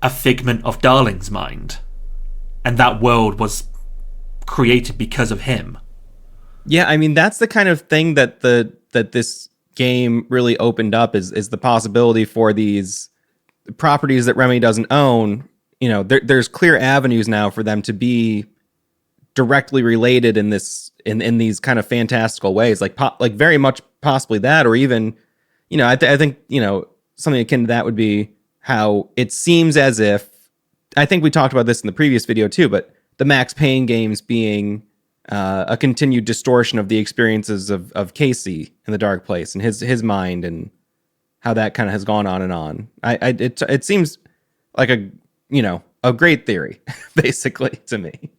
a figment of Darling's mind, and that world was created because of him? Yeah, that's the kind of thing that this game really opened up is the possibility for these properties that Remedy doesn't own, there's clear avenues now for them to be directly related in in these kind of fantastical ways, like very much possibly that, or even, I think, something akin to that would be how it seems as if, I think we talked about this in the previous video too, but the Max Payne games being a continued distortion of the experiences of Casey in the Dark Place and his mind, and how that kind of has gone on and on. It seems like a great theory, basically, to me.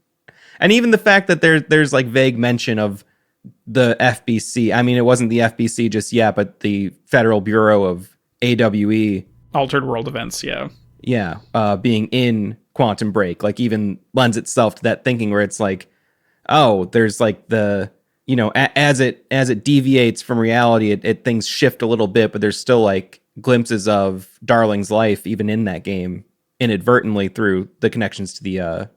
And even the fact that there's like vague mention of the FBC. I mean, it wasn't the FBC just yet, but the Federal Bureau of AWE. Altered World Events, yeah. Yeah, being in Quantum Break, like, even lends itself to that thinking where it's like, oh, there's like the, as it deviates from reality, things shift a little bit, but there's still like glimpses of Darling's life even in that game, inadvertently, through the connections to the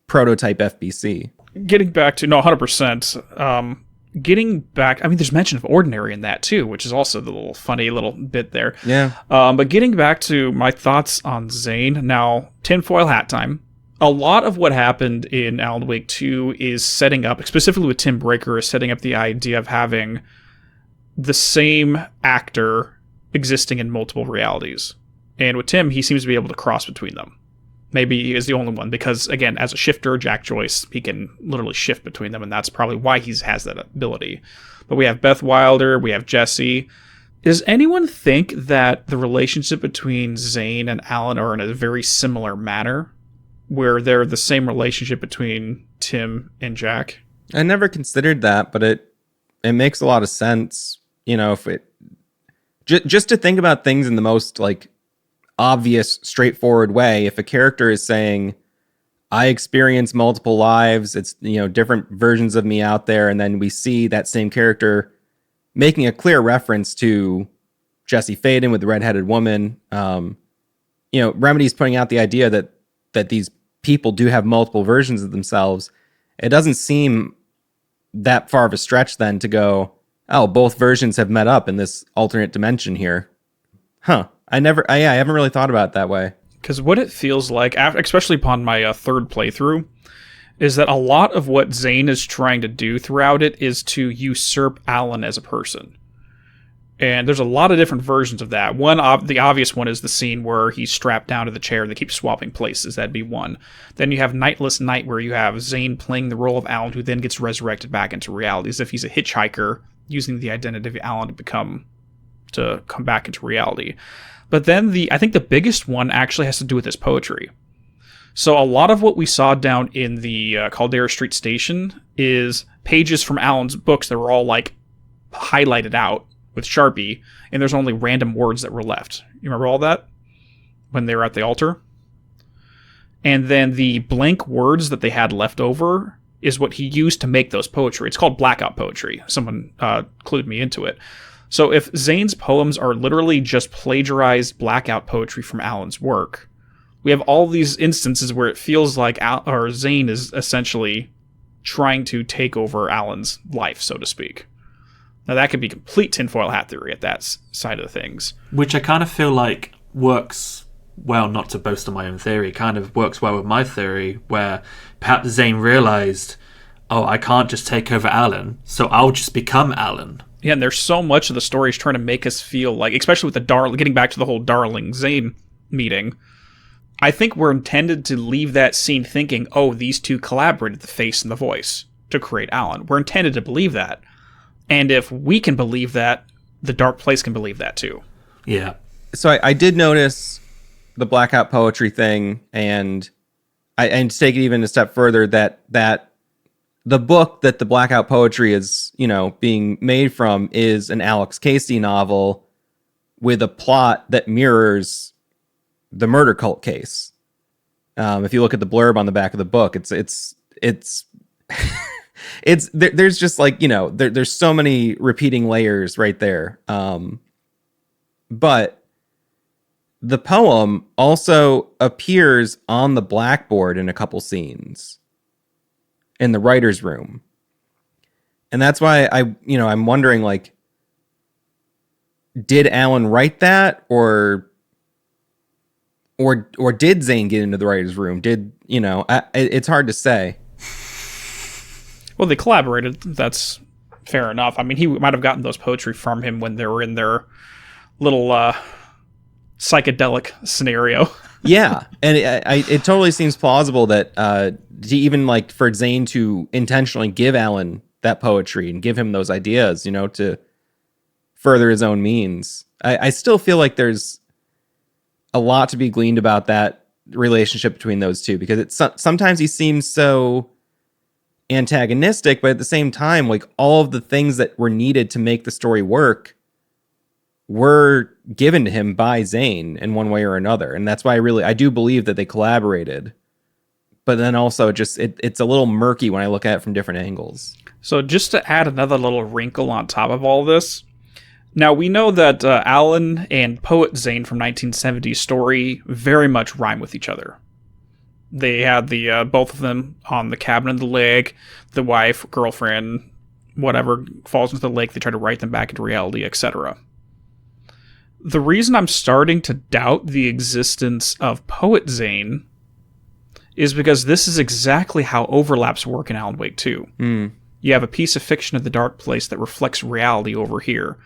prototype FBC. Getting back to 100%. Getting back, I mean, there's mention of Ordinary in that too, which is also the little funny little bit there. Yeah. But getting back to my thoughts on Zane, now, tinfoil hat time. A lot of what happened in Alan Wake 2 is setting up, specifically with Tim Breaker, is setting up the idea of having the same actor existing in multiple realities. And with Tim, he seems to be able to cross between them. Maybe he is the only one, because, again, as a shifter, Jack Joyce, he can literally shift between them, and that's probably why he has that ability. But we have Beth Wilder, we have Jesse. Does anyone think that the relationship between Zane and Alan are in a very similar manner, where they're the same relationship between Tim and Jack? I never considered that, but it makes a lot of sense, if it... Just to think about things in the most, like, obvious, straightforward way. If a character is saying, I experience multiple lives, it's, different versions of me out there, and then we see that same character making a clear reference to Jesse Faden with the redheaded woman. Remedy's putting out the idea that these people do have multiple versions of themselves. It doesn't seem that far of a stretch then to go, oh, both versions have met up in this alternate dimension here. Huh. I haven't really thought about it that way. Because what it feels like, especially upon my third playthrough, is that a lot of what Zane is trying to do throughout it is to usurp Alan as a person. And there's a lot of different versions of that. The obvious one is the scene where he's strapped down to the chair and they keep swapping places. That'd be one. Then you have Nightless Night, where you have Zane playing the role of Alan, who then gets resurrected back into reality, as if he's a hitchhiker using the identity of Alan to come back into reality. But then I think the biggest one actually has to do with his poetry. So a lot of what we saw down in the Caldera Street Station is pages from Alan's books that were all like highlighted out with Sharpie, and there's only random words that were left. You remember all that? When they were at the altar? And then the blank words that they had left over is what he used to make those poetry. It's called blackout poetry. Someone clued me into it. So if Zane's poems are literally just plagiarized blackout poetry from Alan's work, we have all these instances where it feels like Zane is essentially trying to take over Alan's life, so to speak. Now that could be complete tinfoil hat theory at that side of things. Which I kind of feel like works well, not to boast on my own theory, kind of works well with my theory, where perhaps Zane realized, oh, I can't just take over Alan, so I'll just become Alan. Yeah, and there's so much of the story is trying to make us feel like, especially with getting back to the whole Darling Zane meeting, I think we're intended to leave that scene thinking, oh, these two collaborated, the face and the voice, to create Alan. We're intended to believe that. And if we can believe that, the Dark Place can believe that too. Yeah. So I did notice the blackout poetry thing, and to take it even a step further, that the book that the blackout poetry is, being made from is an Alex Casey novel with a plot that mirrors the murder cult case. If you look at the blurb on the back of the book, it's there's just like, there's so many repeating layers right there. But the poem also appears on the blackboard in a couple scenes in the writer's room. And that's why I'm wondering, like, did Alan write that, or or did Zane get into the writer's room? It's hard to say. Well, they collaborated. That's fair enough. I mean, he might have gotten those poetry from him when they were in their little psychedelic scenario. Yeah, and it totally seems plausible that to even like for Zane to intentionally give Alan that poetry and give him those ideas, to further his own means. I still feel like there's a lot to be gleaned about that relationship between those two, because sometimes he seems so antagonistic, but at the same time, like all of the things that were needed to make the story work were given to him by Zane in one way or another. And that's why I do believe that they collaborated. But then also it's a little murky when I look at it from different angles. So just to add another little wrinkle on top of all this, now we know that Alan and poet Zane from 1970's story very much rhyme with each other. They had the both of them on the cabin in the lake, the wife, girlfriend, whatever, falls into the lake, they try to write them back into reality, etc. The reason I'm starting to doubt the existence of Poet Zane is because this is exactly how overlaps work in Alan Wake 2. You have a piece of fiction of the dark place that reflects reality over here,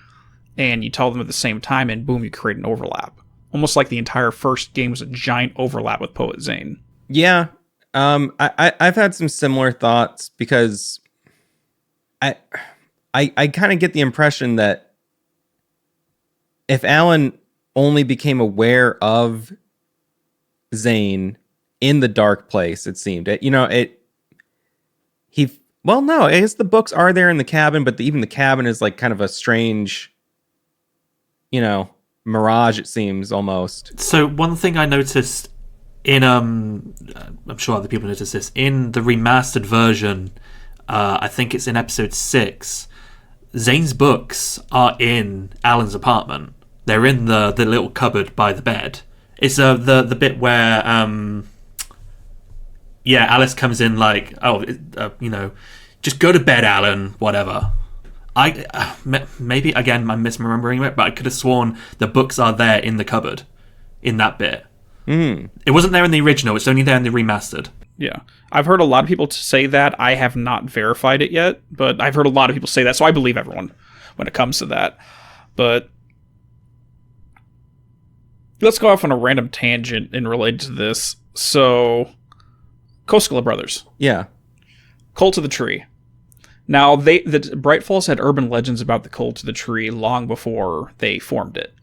and you tell them at the same time, and boom, you create an overlap. Almost like the entire first game was a giant overlap with Poet Zane. Yeah, I've had some similar thoughts, because I kind of get the impression that if Alan only became aware of Zane in the dark place, it seemed, I guess the books are there in the cabin, but even the cabin is like kind of a strange, mirage, it seems, almost. So one thing I noticed in, I'm sure other people noticed this, in the remastered version, I think it's in episode 6, Zane's books are in Alan's apartment. They're in the little cupboard by the bed. It's the bit where Alice comes in like, just go to bed, Alan, whatever. Maybe again I'm misremembering it, but I could have sworn the books are there in the cupboard in that bit. It wasn't there in the original, it's only there in the remastered. Yeah. I've heard a lot of people say that. I have not verified it yet, but I've heard a lot of people say that, so I believe everyone when it comes to that. But let's go off on a random tangent in related to this. So, Koskela Brothers. Yeah. Cult of the Tree. Now, the Bright Falls had urban legends about the Cult of the Tree long before they formed it.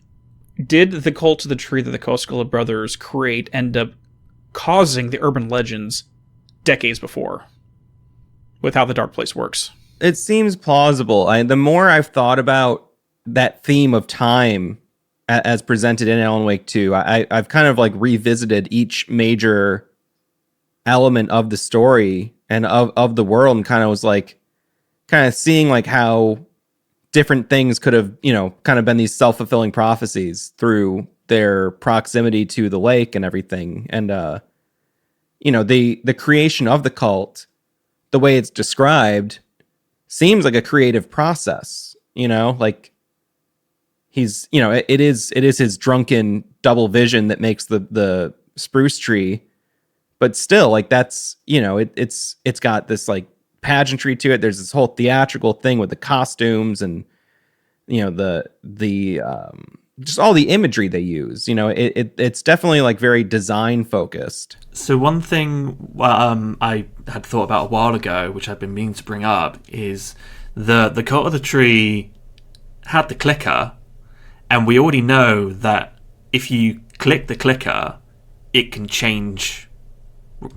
Did the Cult of the Tree that the Koskela Brothers create end up causing the urban legends decades before, with how the Dark Place works? It seems plausible. The more I've thought about that theme of time as presented in Alan Wake 2, I've kind of like revisited each major element of the story and of the world, and kind of was like, kind of seeing like how different things could have, kind of been these self-fulfilling prophecies through their proximity to the lake and everything. And, the creation of the cult, the way it's described, seems like a creative process, like he's, it is his drunken double vision that makes the spruce tree, but still, like, that's, it's got this like pageantry to it. There's this whole theatrical thing with the costumes and the just all the imagery they use. It's definitely like very design focused. So one thing I had thought about a while ago, which I've been meaning to bring up, is the Cult of the Tree had the clicker, and we already know that if you click the clicker, it can change.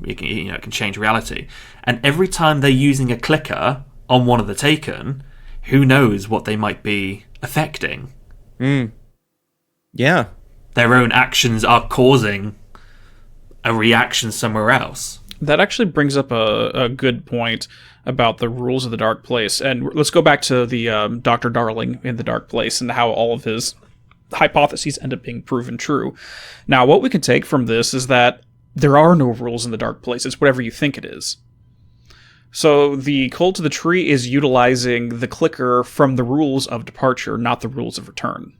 It can change reality. And every time they're using a clicker on one of the Taken, who knows what they might be affecting? Yeah. Their own actions are causing a reaction somewhere else. That actually brings up a good point about the rules of the Dark Place. And let's go back to the Dr. Darling in the Dark Place and how all of his hypotheses end up being proven true. Now, what we can take from this is that there are no rules in the Dark Place. It's whatever you think it is. So the Cult of the Tree is utilizing the clicker from the rules of departure, not the rules of return.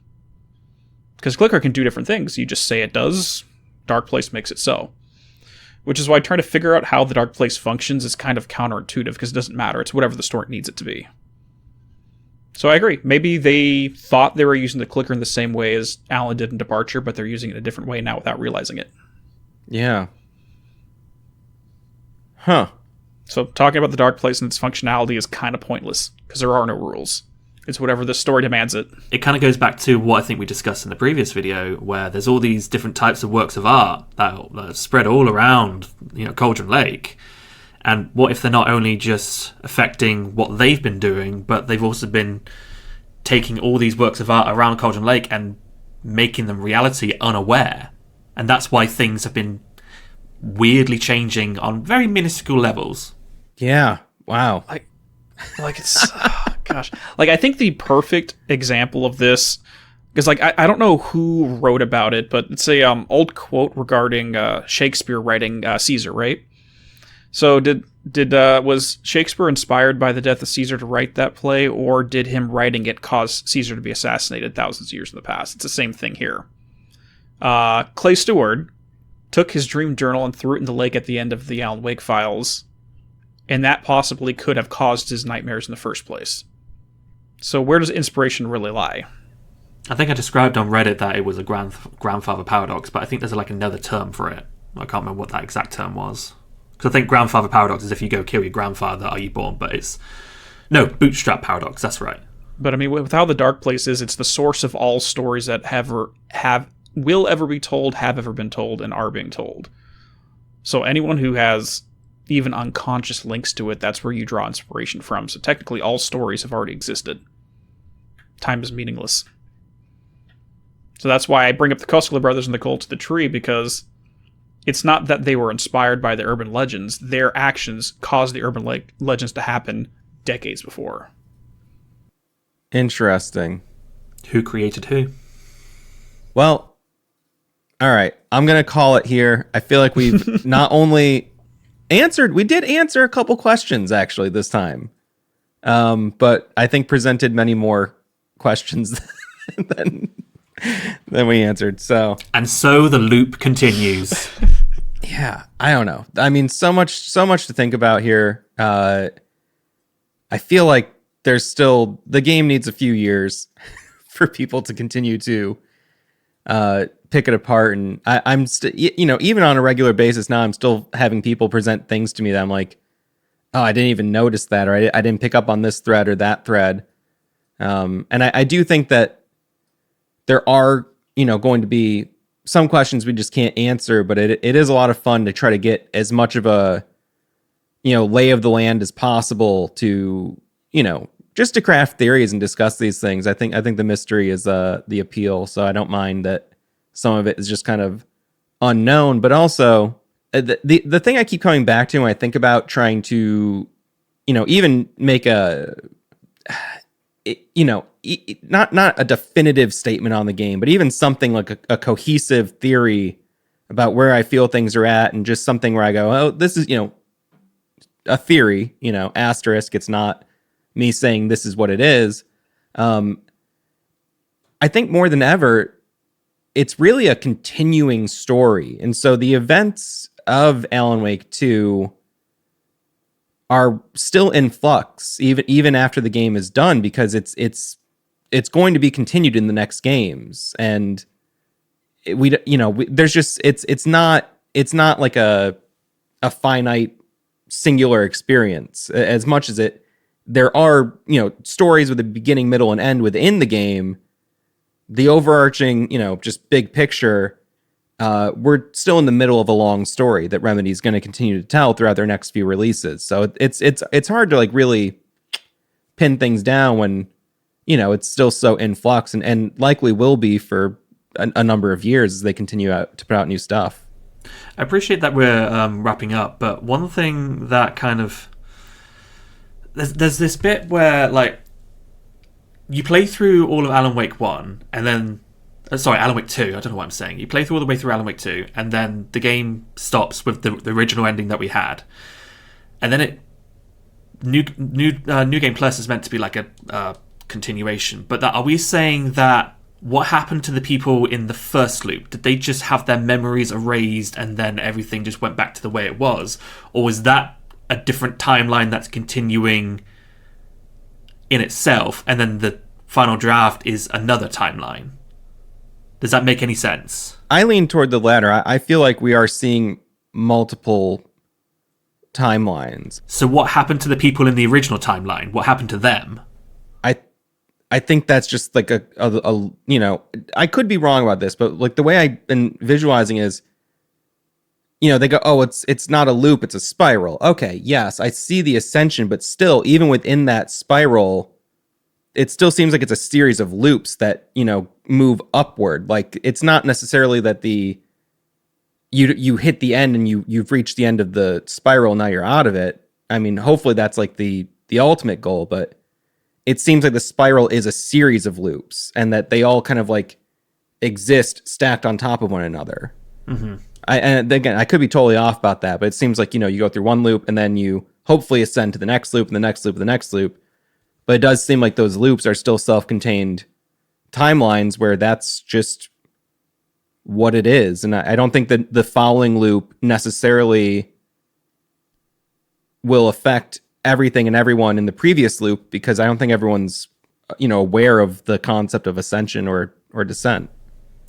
Because clicker can do different things. You just say it does Dark Place makes it so. Which is why trying to figure out how the Dark Place functions is kind of counterintuitive, because it doesn't matter. It's whatever the story needs it to be. So I agree. Maybe they thought they were using the clicker in the same way as Alan did in Departure, but they're using it a different way now without realizing it. Yeah. Huh. So talking about the Dark Place and its functionality is kind of pointless, because there are no rules. It's whatever the story demands it. It kind of goes back to what I think we discussed in the previous video, where there's all these different types of works of art that are spread all around, Cauldron Lake. And what if they're not only just affecting what they've been doing, but they've also been taking all these works of art around Cauldron Lake and making them reality unaware? And that's why things have been weirdly changing on very minuscule levels. Yeah. Wow. Like it's gosh. Like, I think the perfect example of this, because I don't know who wrote about it, but it's a old quote regarding Shakespeare writing Caesar, right? So was Shakespeare inspired by the death of Caesar to write that play, or did him writing it cause Caesar to be assassinated thousands of years in the past? It's the same thing here. Clay Stewart took his dream journal and threw it in the lake at the end of the Alan Wake files, and that possibly could have caused his nightmares in the first place. So where does inspiration really lie? I think I described on Reddit that it was a grandfather paradox, but I think there's another term for it. I can't remember what that exact term was. Because I think grandfather paradox is if you go kill your grandfather, are you born? But bootstrap paradox, that's right. But I mean, with how the Dark Place is, it's the source of all stories that will ever be told, have ever been told, and are being told. So anyone who has even unconscious links to it, that's where you draw inspiration from. So technically all stories have already existed. Time is meaningless. So that's why I bring up the Koskela brothers and the Cult of the Tree, because it's not that they were inspired by the urban legends. Their actions caused the urban legends to happen decades before. Interesting. Who created who? Well, all right. I'm going to call it here. I feel like we've not only we did answer a couple questions actually this time. But I think presented many more questions than we answered. So the loop continues. Yeah, I don't know. I mean, so much to think about here. I feel like the game needs a few years for people to continue to pick it apart. And I'm still, even on a regular basis now, I'm still having people present things to me that I'm like, oh, I didn't even notice that, or I didn't pick up on this thread or that thread. And I do think that there are, going to be some questions we just can't answer, but it is a lot of fun to try to get as much of a, lay of the land as possible to, just to craft theories and discuss these things. I think the mystery is the appeal. So I don't mind that some of it is just kind of unknown, but also the thing I keep coming back to when I think about trying to, even make not a definitive statement on the game, but even something like a cohesive theory about where I feel things are at, and just something where I go, oh, this is, a theory, asterisk. It's not me saying this is what it is. I think more than ever, it's really a continuing story. And so the events of Alan Wake 2 are still in flux, even after the game is done, because it's going to be continued in the next games. And there's just, it's not like a finite singular experience, as much as there are, stories with a beginning, middle, and end within the game. The overarching, just big picture, we're still in the middle of a long story that Remedy's going to continue to tell throughout their next few releases. So it's hard to really pin things down when, it's still so in flux, and likely will be for a number of years as they continue to put out new stuff. I appreciate that we're wrapping up, but one thing that kind of there's this bit where you play through all of Alan Wake 1 and then Alan Wake 2, I don't know what I'm saying. You play through all the way through Alan Wake 2 and then the game stops with the original ending that we had. And then New Game Plus is meant to be like a continuation, but are we saying that what happened to the people in the first loop? Did they just have their memories erased and then everything just went back to the way it was? Or was that a different timeline that's continuing in itself, and then the final draft is another timeline? Does that make any sense? I lean toward the latter. I feel like we are seeing multiple timelines. So what happened to the people in the original timeline? What happened to them? I think that's just like a you know, I could be wrong about this, but like the way I've been visualizing is, you know, they go, oh, it's not a loop, it's a spiral. Okay, yes, I see the ascension, but still, even within that spiral, it still seems like it's a series of loops that, you know, move upward. Like, it's not necessarily that you hit the end and you've reached the end of the spiral, now you're out of it. I mean, hopefully that's like the ultimate goal, but it seems like the spiral is a series of loops and that they all kind of like exist stacked on top of one another. Mm-hmm. And again, I could be totally off about that, but it seems like, you know, you go through one loop and then you hopefully ascend to the next loop and the next loop and the next loop. But it does seem like those loops are still self-contained timelines where that's just what it is. And I don't think that the following loop necessarily will affect everything and everyone in the previous loop, because I don't think everyone's, you know, aware of the concept of ascension or descent.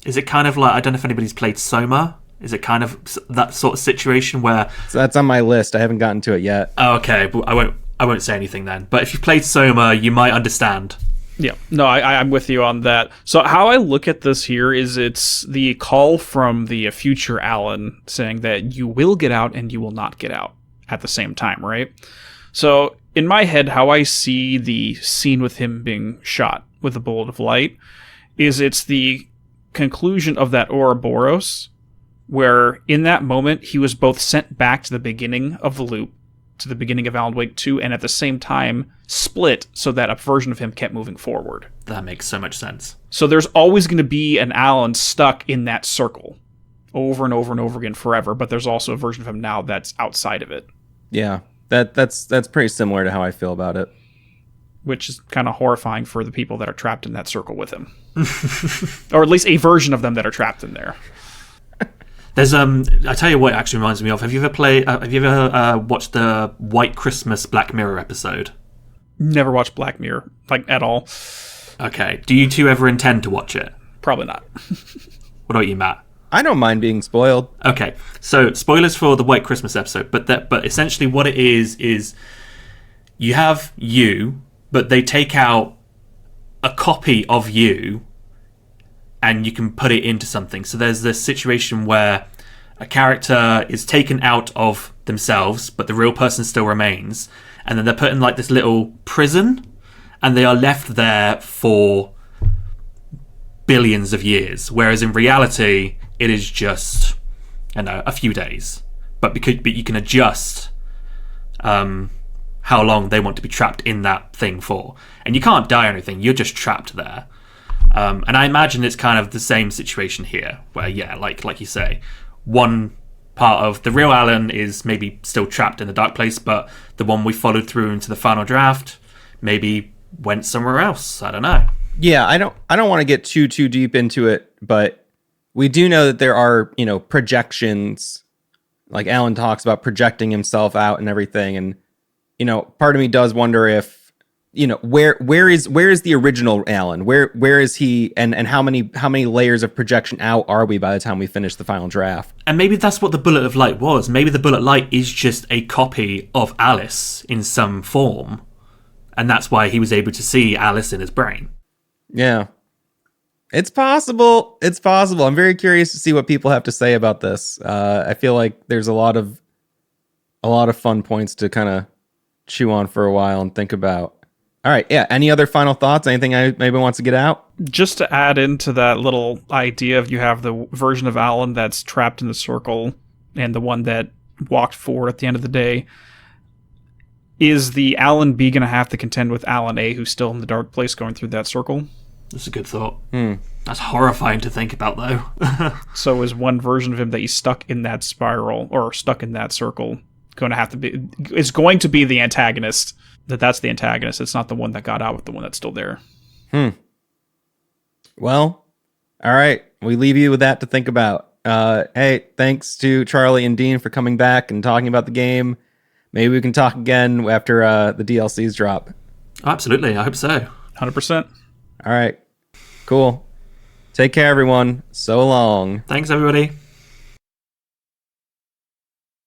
Is it kind of like, I don't know if anybody's played Soma. Is it kind of that sort of situation where... So that's on my list. I haven't gotten to it yet. Oh, okay, but I won't say anything then. But if you've played Soma, you might understand. Yeah, no, I'm with you on that. So how I look at this here is it's the call from the future Alan saying that you will get out and you will not get out at the same time, right? So in my head, how I see the scene with him being shot with a bolt of light is it's the conclusion of that Ouroboros, where in that moment he was both sent back to the beginning of the loop, to the beginning of Alan Wake 2, and at the same time split so that a version of him kept moving forward. That makes so much sense. So there's always going to be an Alan stuck in that circle over and over and over again forever, but there's also a version of him now that's outside of it. Yeah, that's pretty similar to how I feel about it. Which is kind of horrifying for the people that are trapped in that circle with him. Or at least a version of them that are trapped in there. There's I tell you what it actually reminds me of. Have you ever watched the White Christmas Black Mirror episode? Never watched Black Mirror, like, at all. Okay. Do you two ever intend to watch it? Probably not. What about you, Matt? I don't mind being spoiled. Okay. So, spoilers for the White Christmas episode, but essentially what it is you have you, but they take out a copy of you and you can put it into something. So there's this situation where a character is taken out of themselves, but the real person still remains. And then they're put in like this little prison, and they are left there for billions of years. Whereas in reality, it is just, I don't know, a few days. But you can adjust how long they want to be trapped in that thing for. And you can't die or anything, you're just trapped there. And I imagine it's kind of the same situation here, where, yeah, like you say, one part of the real Alan is maybe still trapped in the dark place, but the one we followed through into the final draft maybe went somewhere else. I don't know. Yeah, I don't want to get too deep into it, but we do know that there are, you know, projections. Like Alan talks about projecting himself out and everything, and, you know, part of me does wonder if, you know, where is the original Alan? Where is he, and how many layers of projection out are we by the time we finish the final draft? And maybe that's what the Bullet of Light was. Maybe the Bullet of Light is just a copy of Alice in some form, and that's why he was able to see Alice in his brain. Yeah. It's possible. It's possible. I'm very curious to see what people have to say about this. I feel like there's a lot of fun points to kind of chew on for a while and think about. All right, yeah. Any other final thoughts? Anything maybe wants to get out? Just to add into that little idea of you have the version of Alan that's trapped in the circle and the one that walked forward at the end of the day. Is the Alan B going to have to contend with Alan A, who's still in the dark place going through that circle? That's a good thought. That's horrifying to think about, though. So is one version of him that he's stuck in that spiral or stuck in that circle going to be the antagonist? That's the antagonist. It's not the one that got out with the one that's still there. Well, all right. We leave you with that to think about. Hey, thanks to Charlie and Dean for coming back and talking about the game. Maybe we can talk again after the DLCs drop. Absolutely, I hope so. 100%. All right. Cool. Take care, everyone. So long. Thanks, everybody.